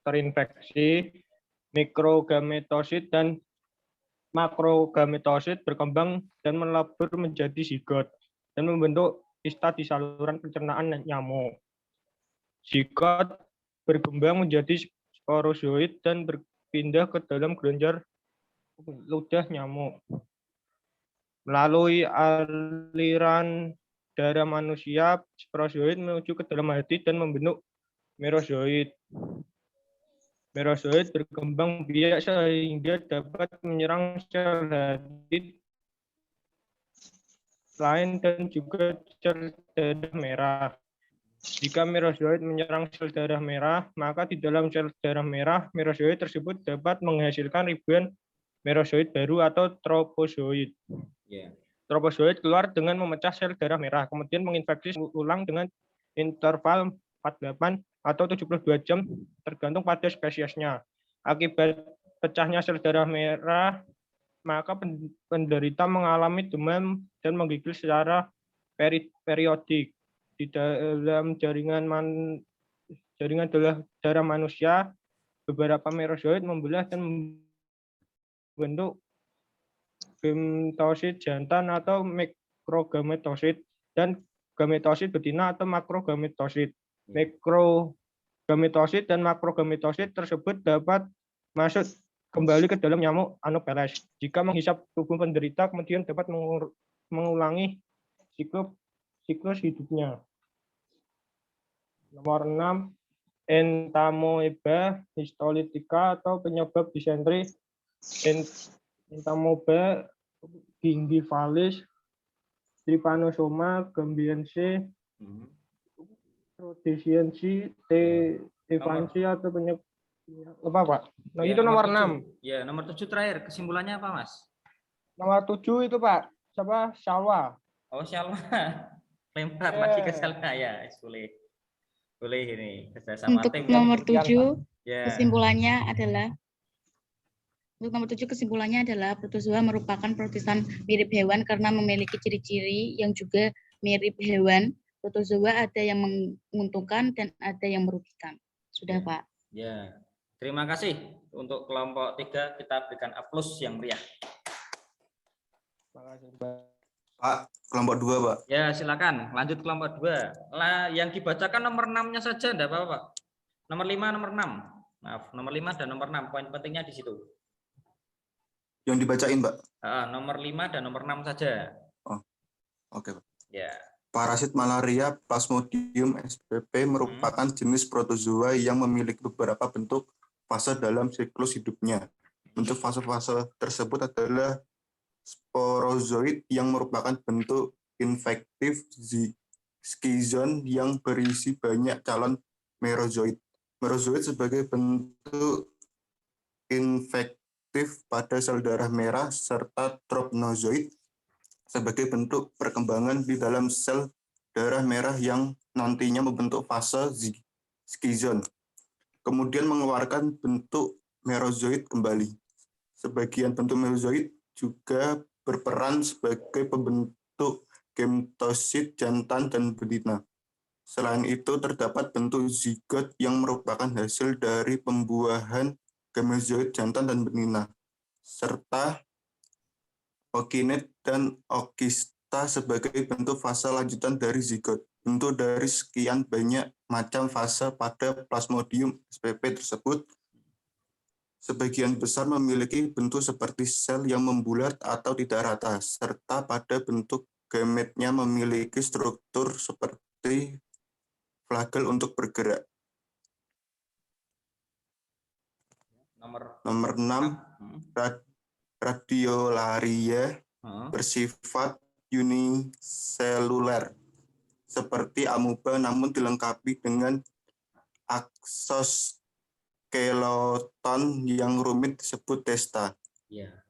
terinfeksi, mikrogametosit dan makrogametosit berkembang dan melebur menjadi zigot dan membentuk kista di saluran pencernaan nyamuk. Zigot berkembang menjadi sporozoid dan berpindah ke dalam kelenjar ludah nyamuk. Melalui aliran darah manusia, sporozoid menuju ke dalam hati dan membentuk merozoid. Merozoid berkembang biak sehingga dapat menyerang sel hati lain dan juga sel darah merah. Jika merozoid menyerang sel darah merah, maka di dalam sel darah merah, merozoid tersebut dapat menghasilkan ribuan merozoid baru atau tropozoid. Ya. Tropozoid keluar dengan memecah sel darah merah, kemudian menginfeksi ulang dengan interval 48 atau 72 jam tergantung pada spesiesnya. Akibat pecahnya sel darah merah, maka penderita mengalami demam dan menggigil secara periodik. Di dalam jaringan darah manusia, beberapa merozoid membelah dan membentuk gametosit jantan atau mikrogametosit dan gametosit betina atau makrogametosit. Mikrogametosit dan makrogametosit tersebut dapat masuk kembali ke dalam nyamuk Anopheles. Jika menghisap tubuh penderita, kemudian dapat mengulangi siklus hidupnya. Nomor 6, Entamoeba histolytica atau penyebab disentri. Entamoeba gingivalis, Trypanosoma gambiense, rhodesiense, T. evansi atau penyebab apa Pak? Nah, Ya, itu nomor 6. Ya, nomor 7 terakhir. Kesimpulannya apa, Mas? Nomor 7 itu Pak, siapa? Salwa. Oh, Shalwa. Lempar lagi ke Shalwa ya, boleh. Boleh ini kerjasama Untuk tim. nomor Sekian, 7, Ya. kesimpulannya adalah protozoa merupakan protistan mirip hewan karena memiliki ciri-ciri yang juga mirip hewan. Protozoa ada yang menguntungkan dan ada yang merugikan. Sudah, Pak. Ya. Terima kasih untuk kelompok 3, kita berikan aplaus yang meriah. Terima kasih Pak. Pak, kelompok 2, Pak. Ya, silakan lanjut kelompok 2. Lah, yang dibacakan nomor 6-nya saja enggak apa-apa, Pak. Nomor 5, nomor 6. Maaf, nomor 5 dan nomor 6. Poin pentingnya di situ. Yang dibacain, Pak. Nomor 5 dan nomor 6 saja. Oh, oke, Pak. Ya. Parasit malaria Plasmodium spp merupakan jenis protozoa yang memiliki beberapa bentuk fase dalam siklus hidupnya. Bentuk fase-fase tersebut adalah sporozoid yang merupakan bentuk infektif schizon yang berisi banyak calon merozoid. Merozoid sebagai bentuk infektif pada sel darah merah serta tropnozoid sebagai bentuk perkembangan di dalam sel darah merah yang nantinya membentuk fase schizon, kemudian mengeluarkan bentuk merozoid kembali. Sebagian bentuk merozoid juga berperan sebagai pembentuk gametosit jantan dan betina. Selain itu, terdapat bentuk zigot yang merupakan hasil dari pembuahan gamezoid jantan dan betina, serta okinet dan okista sebagai bentuk fase lanjutan dari zigot. Bentuk dari sekian banyak macam fase pada Plasmodium spp tersebut, sebagian besar memiliki bentuk seperti sel yang membulat atau tidak rata, serta pada bentuk gametnya memiliki struktur seperti flagel untuk bergerak. Nomor 6, Radiolaria bersifat uniseluler seperti amoeba namun dilengkapi dengan aksoskeleton yang rumit disebut testa. Ya.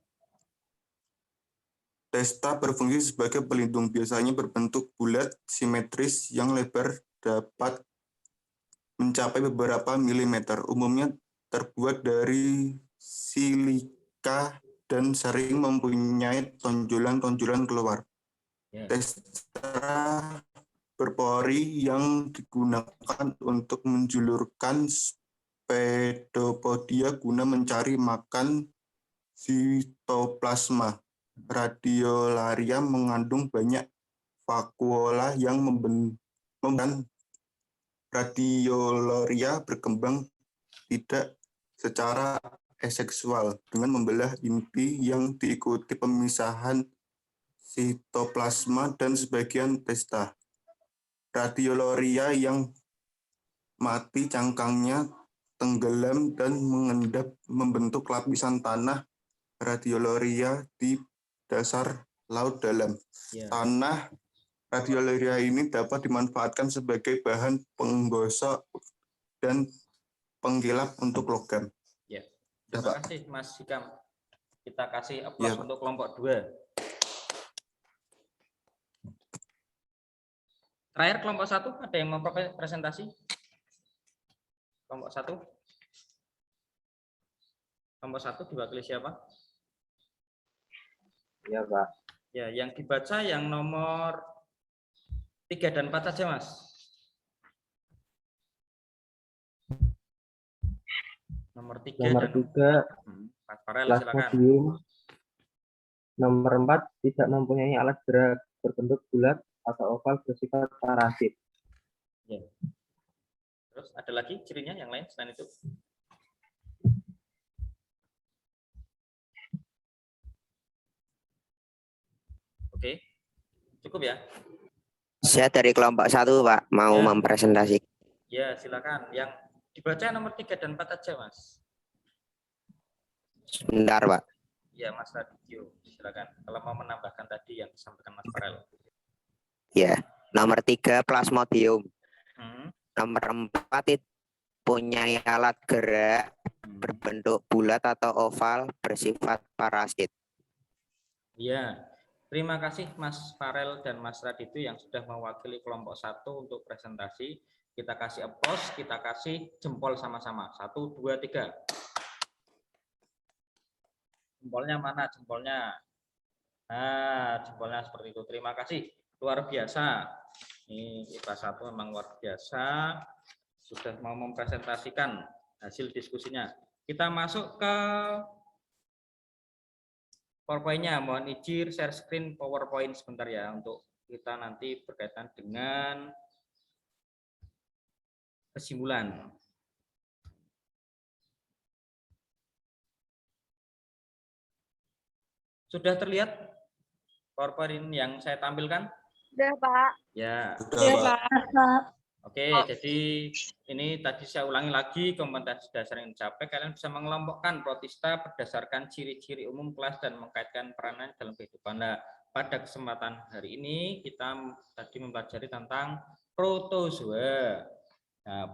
Testa berfungsi sebagai pelindung, biasanya berbentuk bulat simetris yang lebar dapat mencapai beberapa milimeter. Umumnya terbuat dari silika dan sering mempunyai tonjolan-tonjolan keluar. Ya. Testa hiperpori yang digunakan untuk menjulurkan Spidopodia guna mencari makan sitoplasma. Radiolaria mengandung banyak vakuola yang membuat radiolaria berkembang tidak secara aseksual dengan membelah inti yang diikuti pemisahan sitoplasma dan sebagian testa. Radiolaria yang mati cangkangnya tenggelam dan mengendap membentuk lapisan tanah radiolaria di dasar laut dalam. Ya. Tanah radiolaria ini dapat dimanfaatkan sebagai bahan penggosok dan pengkilap untuk logam. Ya. Terima kasih Mas Hikam. Kita kasih aplaus untuk kelompok 2. Terakhir kelompok 1, ada yang mau presentasi? Kelompok 1. Kelompok 1 diwakili siapa? Ya, Pak. Ya, yang dibaca yang nomor 3 dan 4 saja, Mas. Nomor 3 Nomor dan 3, Mas Farel, silakan. plasmodium. Nomor 4, tidak mempunyai alat gerak, berbentuk bulat atau oval bersifat parasit. Ya. Terus ada lagi cirinya yang lain selain itu? Oke, cukup ya? Saya dari kelompok 1, Pak, mau mempresentasi. Ya, silakan. Yang dibaca nomor 3 dan 4 aja, Mas. Sebentar, Pak. Ya, Mas Radityo, silakan. Kalau mau menambahkan tadi yang disampaikan Mas Farel. Ya, nomor 3 plasmodium. Nomor 4 punya alat gerak berbentuk bulat atau oval bersifat parasit. Ya, terima kasih Mas Farel dan Mas Radityo yang sudah mewakili kelompok 1 untuk presentasi. Kita kasih aplaus, kita kasih jempol sama-sama. 1, 2, 3. Jempolnya mana jempolnya? Nah, jempolnya seperti itu. Terima kasih. Luar biasa. Ini IPA 1 memang luar biasa. Sudah mau mempresentasikan hasil diskusinya. Kita masuk ke PowerPoint-nya. Mohon izin share screen PowerPoint sebentar ya untuk kita nanti berkaitan dengan kesimpulan. Sudah terlihat PowerPoint yang saya tampilkan? Sudah, Pak. Ya. Sudah, Pak. Oke, jadi ini tadi saya ulangi lagi kompetensi dasar yang dicapai. Kalian bisa mengelompokkan protista berdasarkan ciri-ciri umum kelas dan mengkaitkan peranan dalam kehidupan. Nah, pada kesempatan hari ini kita tadi mempelajari tentang protozoa. Nah,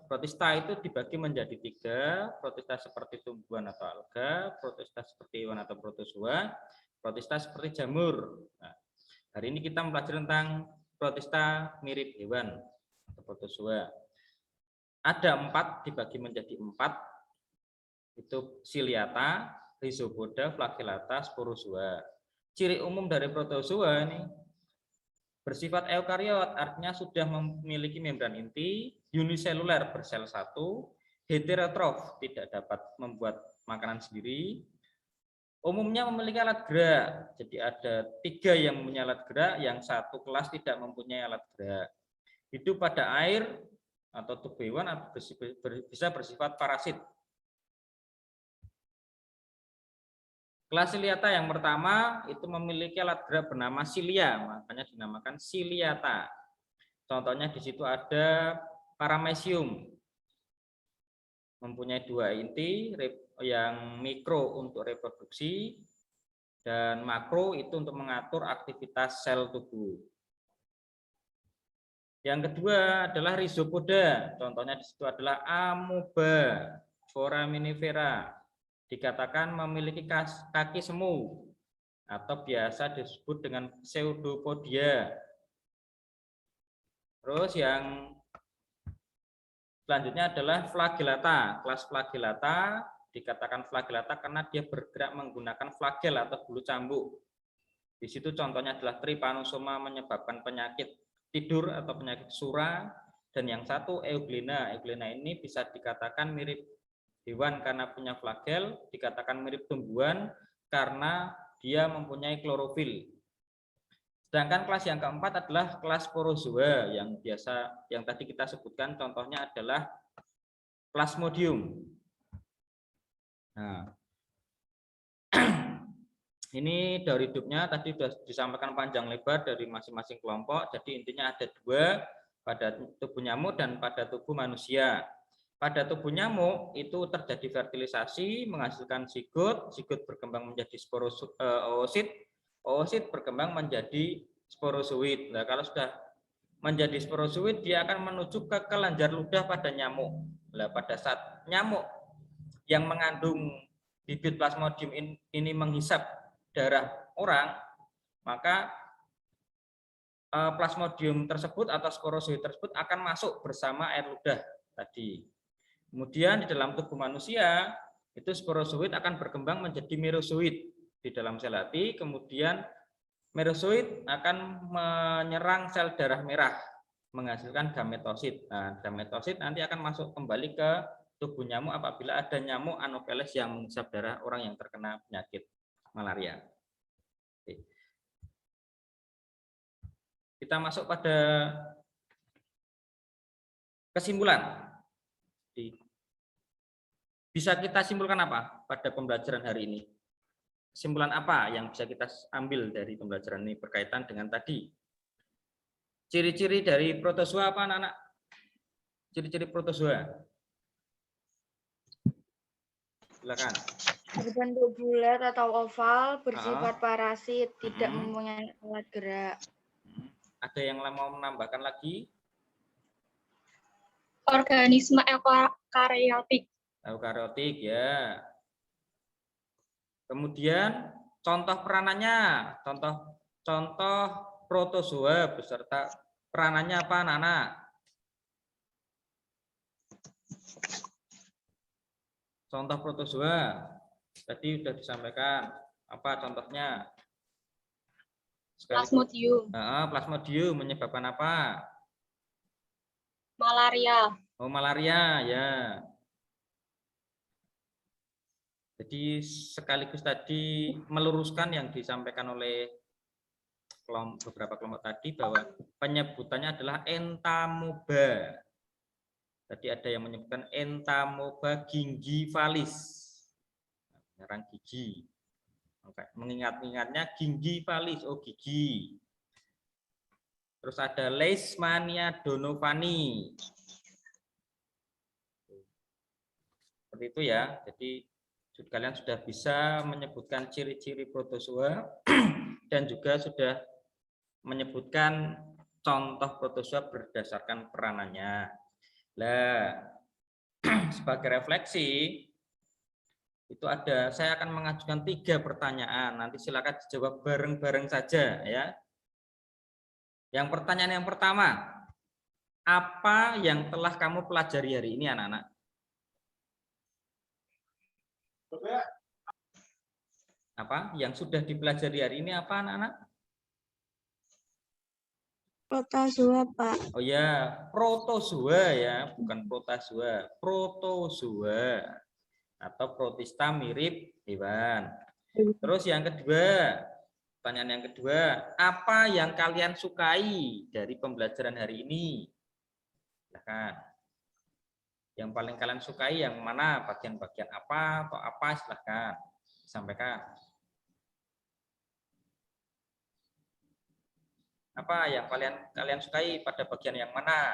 protista itu dibagi menjadi 3, protista seperti tumbuhan atau alga, protista seperti hewan atau protozoa, protista seperti jamur. Nah, hari ini kita mempelajari tentang protista mirip hewan atau protozoa. Ada 4, dibagi menjadi 4. Itu Ciliata, Rhizopoda, Flagellata, Sporozoa. Ciri umum dari protozoa ini bersifat eukariot, artinya sudah memiliki membran inti, uniseluler bersel 1, heterotrof, tidak dapat membuat makanan sendiri. Umumnya memiliki alat gerak, jadi ada 3 yang mempunyai alat gerak, yang 1 kelas tidak mempunyai alat gerak. Hidup pada air atau tubuh hewan atau bisa bersifat parasit. Kelas Ciliata yang pertama itu memiliki alat gerak bernama cilia, makanya dinamakan Ciliata. Contohnya di situ ada Paramecium, mempunyai 2 inti, yang mikro untuk reproduksi dan makro itu untuk mengatur aktivitas sel tubuh. Yang kedua adalah Rhizopoda, contohnya di situ adalah Amoeba, Foraminifera, dikatakan memiliki kaki semu atau biasa disebut dengan Pseudopodia. Terus yang selanjutnya adalah Flagellata. Kelas Flagellata dikatakan Flagellata karena dia bergerak menggunakan flagel atau bulu cambuk. Di situ contohnya adalah Trypanosoma menyebabkan penyakit tidur atau penyakit sura, dan yang satu euglena. Euglena ini bisa dikatakan mirip hewan karena punya flagel, dikatakan mirip tumbuhan karena dia mempunyai klorofil. Sedangkan kelas yang keempat adalah kelas sporozoa yang tadi kita sebutkan, contohnya adalah Plasmodium. Nah, ini daur hidupnya tadi sudah disampaikan panjang lebar dari masing-masing kelompok. Jadi intinya ada dua, pada tubuh nyamuk dan pada tubuh manusia. Pada tubuh nyamuk itu terjadi fertilisasi, menghasilkan zigot, zigot berkembang menjadi oosit, oosit berkembang menjadi sporozoid. Nah, kalau sudah menjadi sporozoid, dia akan menuju ke kelenjar ludah pada nyamuk. Nah, pada saat nyamuk yang mengandung bibit Plasmodium ini menghisap darah orang, maka Plasmodium tersebut atau sporozoid tersebut akan masuk bersama air ludah tadi. Kemudian di dalam tubuh manusia itu sporozoid akan berkembang menjadi merozoid di dalam sel hati. Kemudian merozoid akan menyerang sel darah merah menghasilkan gametosit. Nah, gametosit nanti akan masuk kembali ke tubuh nyamuk apabila ada nyamuk Anopheles yang menghisap darah orang yang terkena penyakit malaria. Oke. Kita masuk pada kesimpulan. Bisa kita simpulkan apa pada pembelajaran hari ini? Kesimpulan apa yang bisa kita ambil dari pembelajaran ini berkaitan dengan tadi? Ciri-ciri dari protozoa apa, anak-anak? Ciri-ciri protozoa. Silakan. Berbentuk bulat atau oval, bersifat parasit, tidak mempunyai alat gerak. Ada yang mau menambahkan lagi? Organisme eukariotik. Eukariotik ya. Kemudian contoh peranannya, contoh protozoa beserta peranannya apa, anak-anak? Contoh protozoa tadi sudah disampaikan, apa contohnya? Plasmodium. Plasmodium menyebabkan apa? Malaria. Oh, malaria ya. Jadi sekaligus tadi meluruskan yang disampaikan oleh beberapa kelompok tadi bahwa penyebutannya adalah entamoeba. Tadi ada yang menyebutkan entamoeba gingivalis, menyerang gigi. Mengingat-ingatnya gingivalis, oh gigi. Terus ada Leishmania donovani. Seperti itu ya. Jadi kalian sudah bisa menyebutkan ciri-ciri protozoa dan juga sudah menyebutkan contoh protozoa berdasarkan peranannya. Nah, sebagai refleksi itu saya akan mengajukan 3 pertanyaan. Nanti silakan dijawab bareng-bareng saja ya. Yang pertanyaan yang pertama, apa yang telah kamu pelajari hari ini, anak-anak? Apa yang sudah dipelajari hari ini apa, anak-anak? Protozoa, Pak. Oh ya, protozoa ya, bukan protozoa, protozoa atau protista mirip hewan. Terus yang kedua, pertanyaan yang kedua, apa yang kalian sukai dari pembelajaran hari ini? Silakan. Yang paling kalian sukai yang mana? Bagian-bagian apa atau apa? Silakan sampaikan. Apa yang kalian sukai pada bagian yang mana?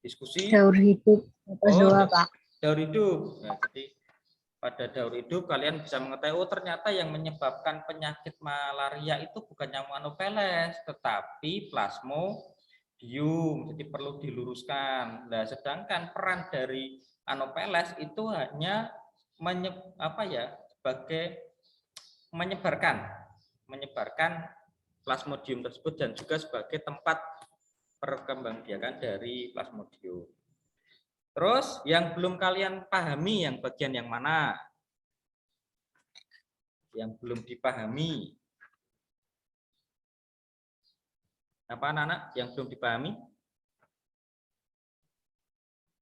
Diskusi. Daur hidup protozoa, Pak. Daur hidup. Nah, jadi pada daur hidup kalian bisa mengetahui, oh ternyata yang menyebabkan penyakit malaria itu bukan nyamuk Anopheles, tetapi Plasmodium. Jadi perlu diluruskan. Nah, sedangkan peran dari Anopheles itu hanya sebagai menyebarkan Plasmodium tersebut dan juga sebagai tempat perkembangbiakan dari Plasmodium. Terus yang belum kalian pahami yang bagian yang mana? Yang belum dipahami. Apa anak-anak yang belum dipahami?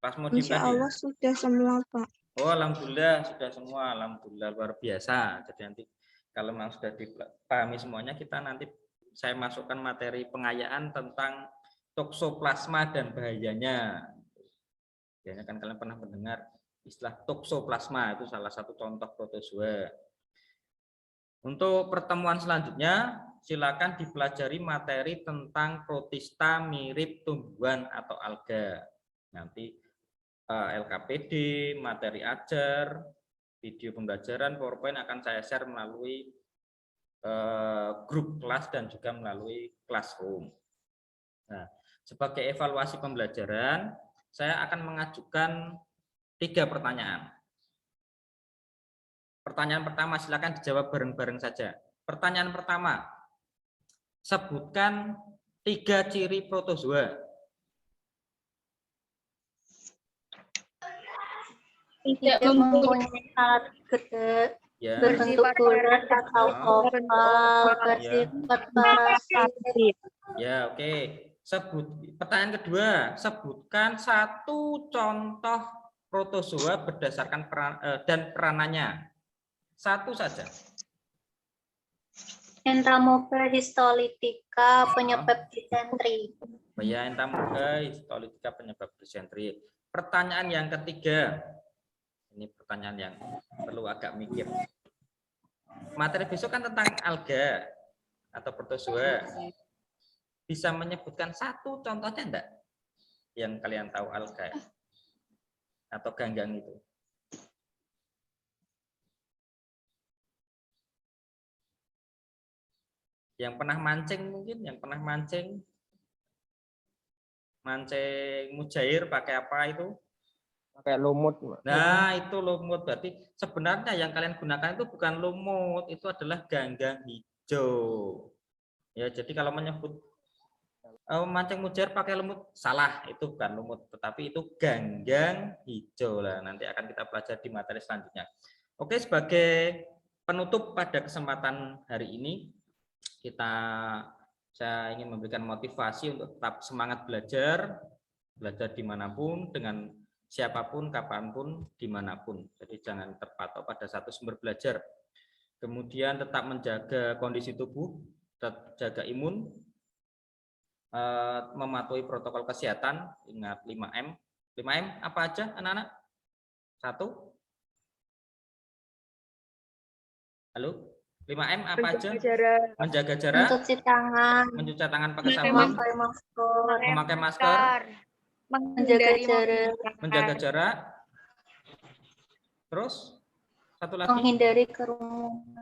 Plasmodium Insya tadi. Allah sudah semua, Pak. Oh, alhamdulillah sudah semua, alhamdulillah luar biasa. Jadi nanti kalau memang sudah dipahami semuanya, kita nanti saya masukkan materi pengayaan tentang toksoplasma dan bahayanya. Biasanya kan kalian pernah mendengar istilah toksoplasma, itu salah satu contoh protozoa. Untuk pertemuan selanjutnya, silakan dipelajari materi tentang protista mirip tumbuhan atau alga. Nanti LKPD, materi ajar, video pembelajaran, PowerPoint akan saya share melalui grup kelas dan juga melalui Classroom. Nah, sebagai evaluasi pembelajaran, saya akan mengajukan 3 pertanyaan. Pertanyaan pertama silakan dijawab bareng-bareng saja. Pertanyaan pertama, sebutkan 3 ciri protozoa. Tidak mempunyai alat gerak, Ya. berbentuk bulat atau oval, bersifat parasit. Ya, oke. Pertanyaan kedua, sebutkan 1 contoh protozoa berdasarkan dan peranannya. 1 saja. Entamoeba histolytica, penyebab disentri. Ya, Entamoeba histolytica, penyebab disentri. Pertanyaan yang ketiga. Ini pertanyaan yang perlu agak mikir. Materi besok kan tentang alga atau protozoa. Bisa menyebutkan 1 contohnya enggak? Yang kalian tahu alga atau ganggang itu. Yang pernah mancing mungkin, yang pernah mancing mujair pakai apa itu? Pakai lumut. Nah, itu lumut. Berarti sebenarnya yang kalian gunakan itu bukan lumut, itu adalah ganggang hijau. Ya, jadi kalau menyebut mancing mujair pakai lumut, salah, itu bukan lumut, tetapi itu ganggang hijau lah. Nanti akan kita pelajari di materi selanjutnya. Oke, sebagai penutup pada kesempatan hari ini, saya ingin memberikan motivasi untuk tetap semangat belajar dimanapun, dengan siapapun, kapanpun, dimanapun. Jadi jangan terpatok pada satu sumber belajar. Kemudian tetap menjaga kondisi tubuh, tetap jaga imun, mematuhi protokol kesehatan, ingat 5M. 5M apa aja anak-anak? 1. Halo? 5M apa aja? Menjaga jarak, mencuci tangan, mencuci tangan pakai sabun, memakai masker, menjaga jarak. Terus satu lagi,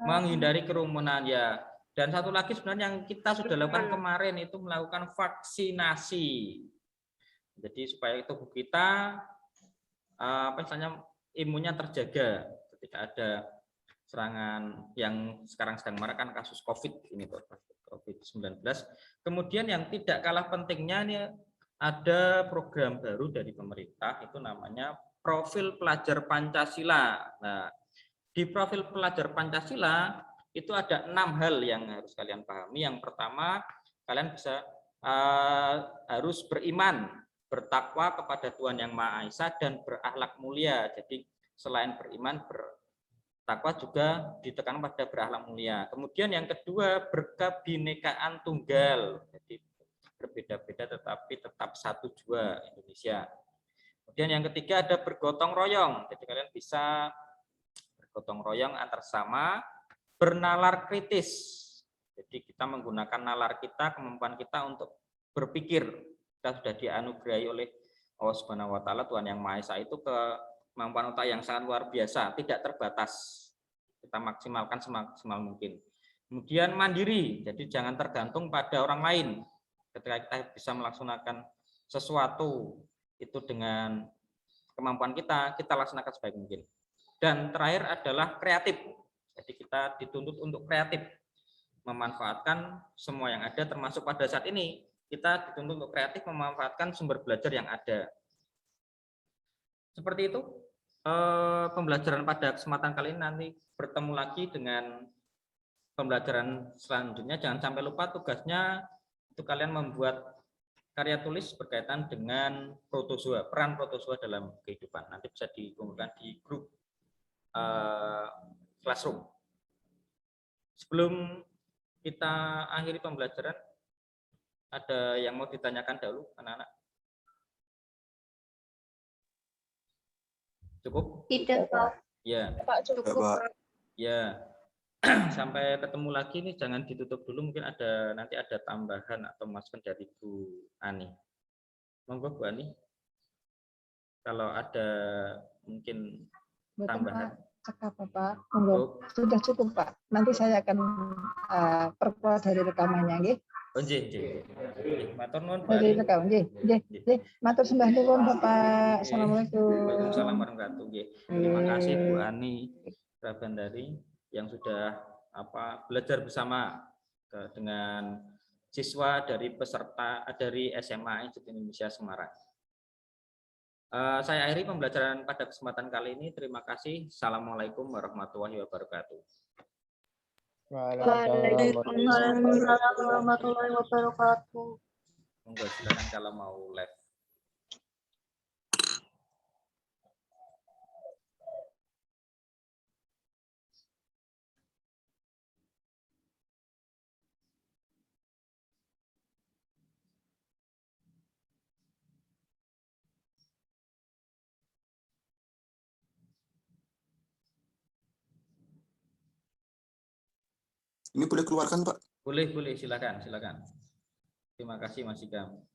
menghindari kerumunan ya. Dan satu lagi sebenarnya yang kita sudah lakukan kemarin itu melakukan vaksinasi. Jadi supaya tubuh kita imunnya terjaga ketika ada serangan yang sekarang sedang marak kan kasus COVID ini, COVID-19. Kemudian yang tidak kalah pentingnya ini ada program baru dari pemerintah, itu namanya Profil Pelajar Pancasila. Nah, di Profil Pelajar Pancasila itu ada 6 hal yang harus kalian pahami. Yang pertama, kalian bisa harus beriman, bertakwa kepada Tuhan Yang Maha Esa dan berakhlak mulia. Jadi selain beriman, takwa juga ditekan pada berakhlak mulia. Kemudian yang kedua, berkebinekaan tunggal. Jadi berbeda-beda tetapi tetap satu jua Indonesia. Kemudian yang ketiga ada bergotong royong. Jadi kalian bisa bergotong royong antar sesama, bernalar kritis. Jadi kita menggunakan nalar kita, kemampuan kita untuk berpikir. Kita sudah dianugerahi oleh Allah Subhanahu wa taala, Tuhan Yang Maha Esa itu kemampuan otak yang sangat luar biasa, tidak terbatas. Kita maksimalkan semaksimal mungkin. Kemudian mandiri, jadi jangan tergantung pada orang lain. Ketika kita bisa melaksanakan sesuatu itu dengan kemampuan kita laksanakan sebaik mungkin. Dan terakhir adalah kreatif. Jadi kita dituntut untuk kreatif, memanfaatkan semua yang ada, termasuk pada saat ini kita dituntut untuk kreatif memanfaatkan sumber belajar yang ada. Seperti itu pembelajaran pada kesempatan kali ini. Nanti bertemu lagi dengan pembelajaran selanjutnya. Jangan sampai lupa tugasnya itu kalian membuat karya tulis berkaitan dengan protozoa, peran protozoa dalam kehidupan. Nanti bisa dikumpulkan di grup classroom. Sebelum kita akhiri pembelajaran, ada yang mau ditanyakan dahulu, anak-anak? Cukup? Tidak, Pak. Ya. Pak, cukup, Pak. Ya. Sampai ketemu lagi nih, jangan ditutup dulu, mungkin nanti ada tambahan atau masukan dari Bu Ani. Monggo Bu Ani, kalau ada mungkin tambahan. Cekap Pak, monggo. Sudah cukup Pak. Nanti saya akan perkuat dari rekamannya, nggih. Oh nggih, nggih. Matur nuwun Bu Dari Ani. rekam, nggih. Nggih. Matur sembah nuwun Bapak. Assalamualaikum. Waalaikumsalam warahmatullahi wabarakatuh. Terima kasih Bu Ani Rabandari yang sudah belajar bersama dengan siswa dari peserta dari SMA Institut Indonesia Semarang. Saya akhiri pembelajaran pada kesempatan kali ini. Terima kasih. Assalamualaikum warahmatullahi wabarakatuh. Waalaikumsalam warahmatullahi wabarakatuh. Monggo silakan kalau mau live. Ini boleh keluarkan, Pak? Boleh, silakan. Terima kasih Mas Ikam.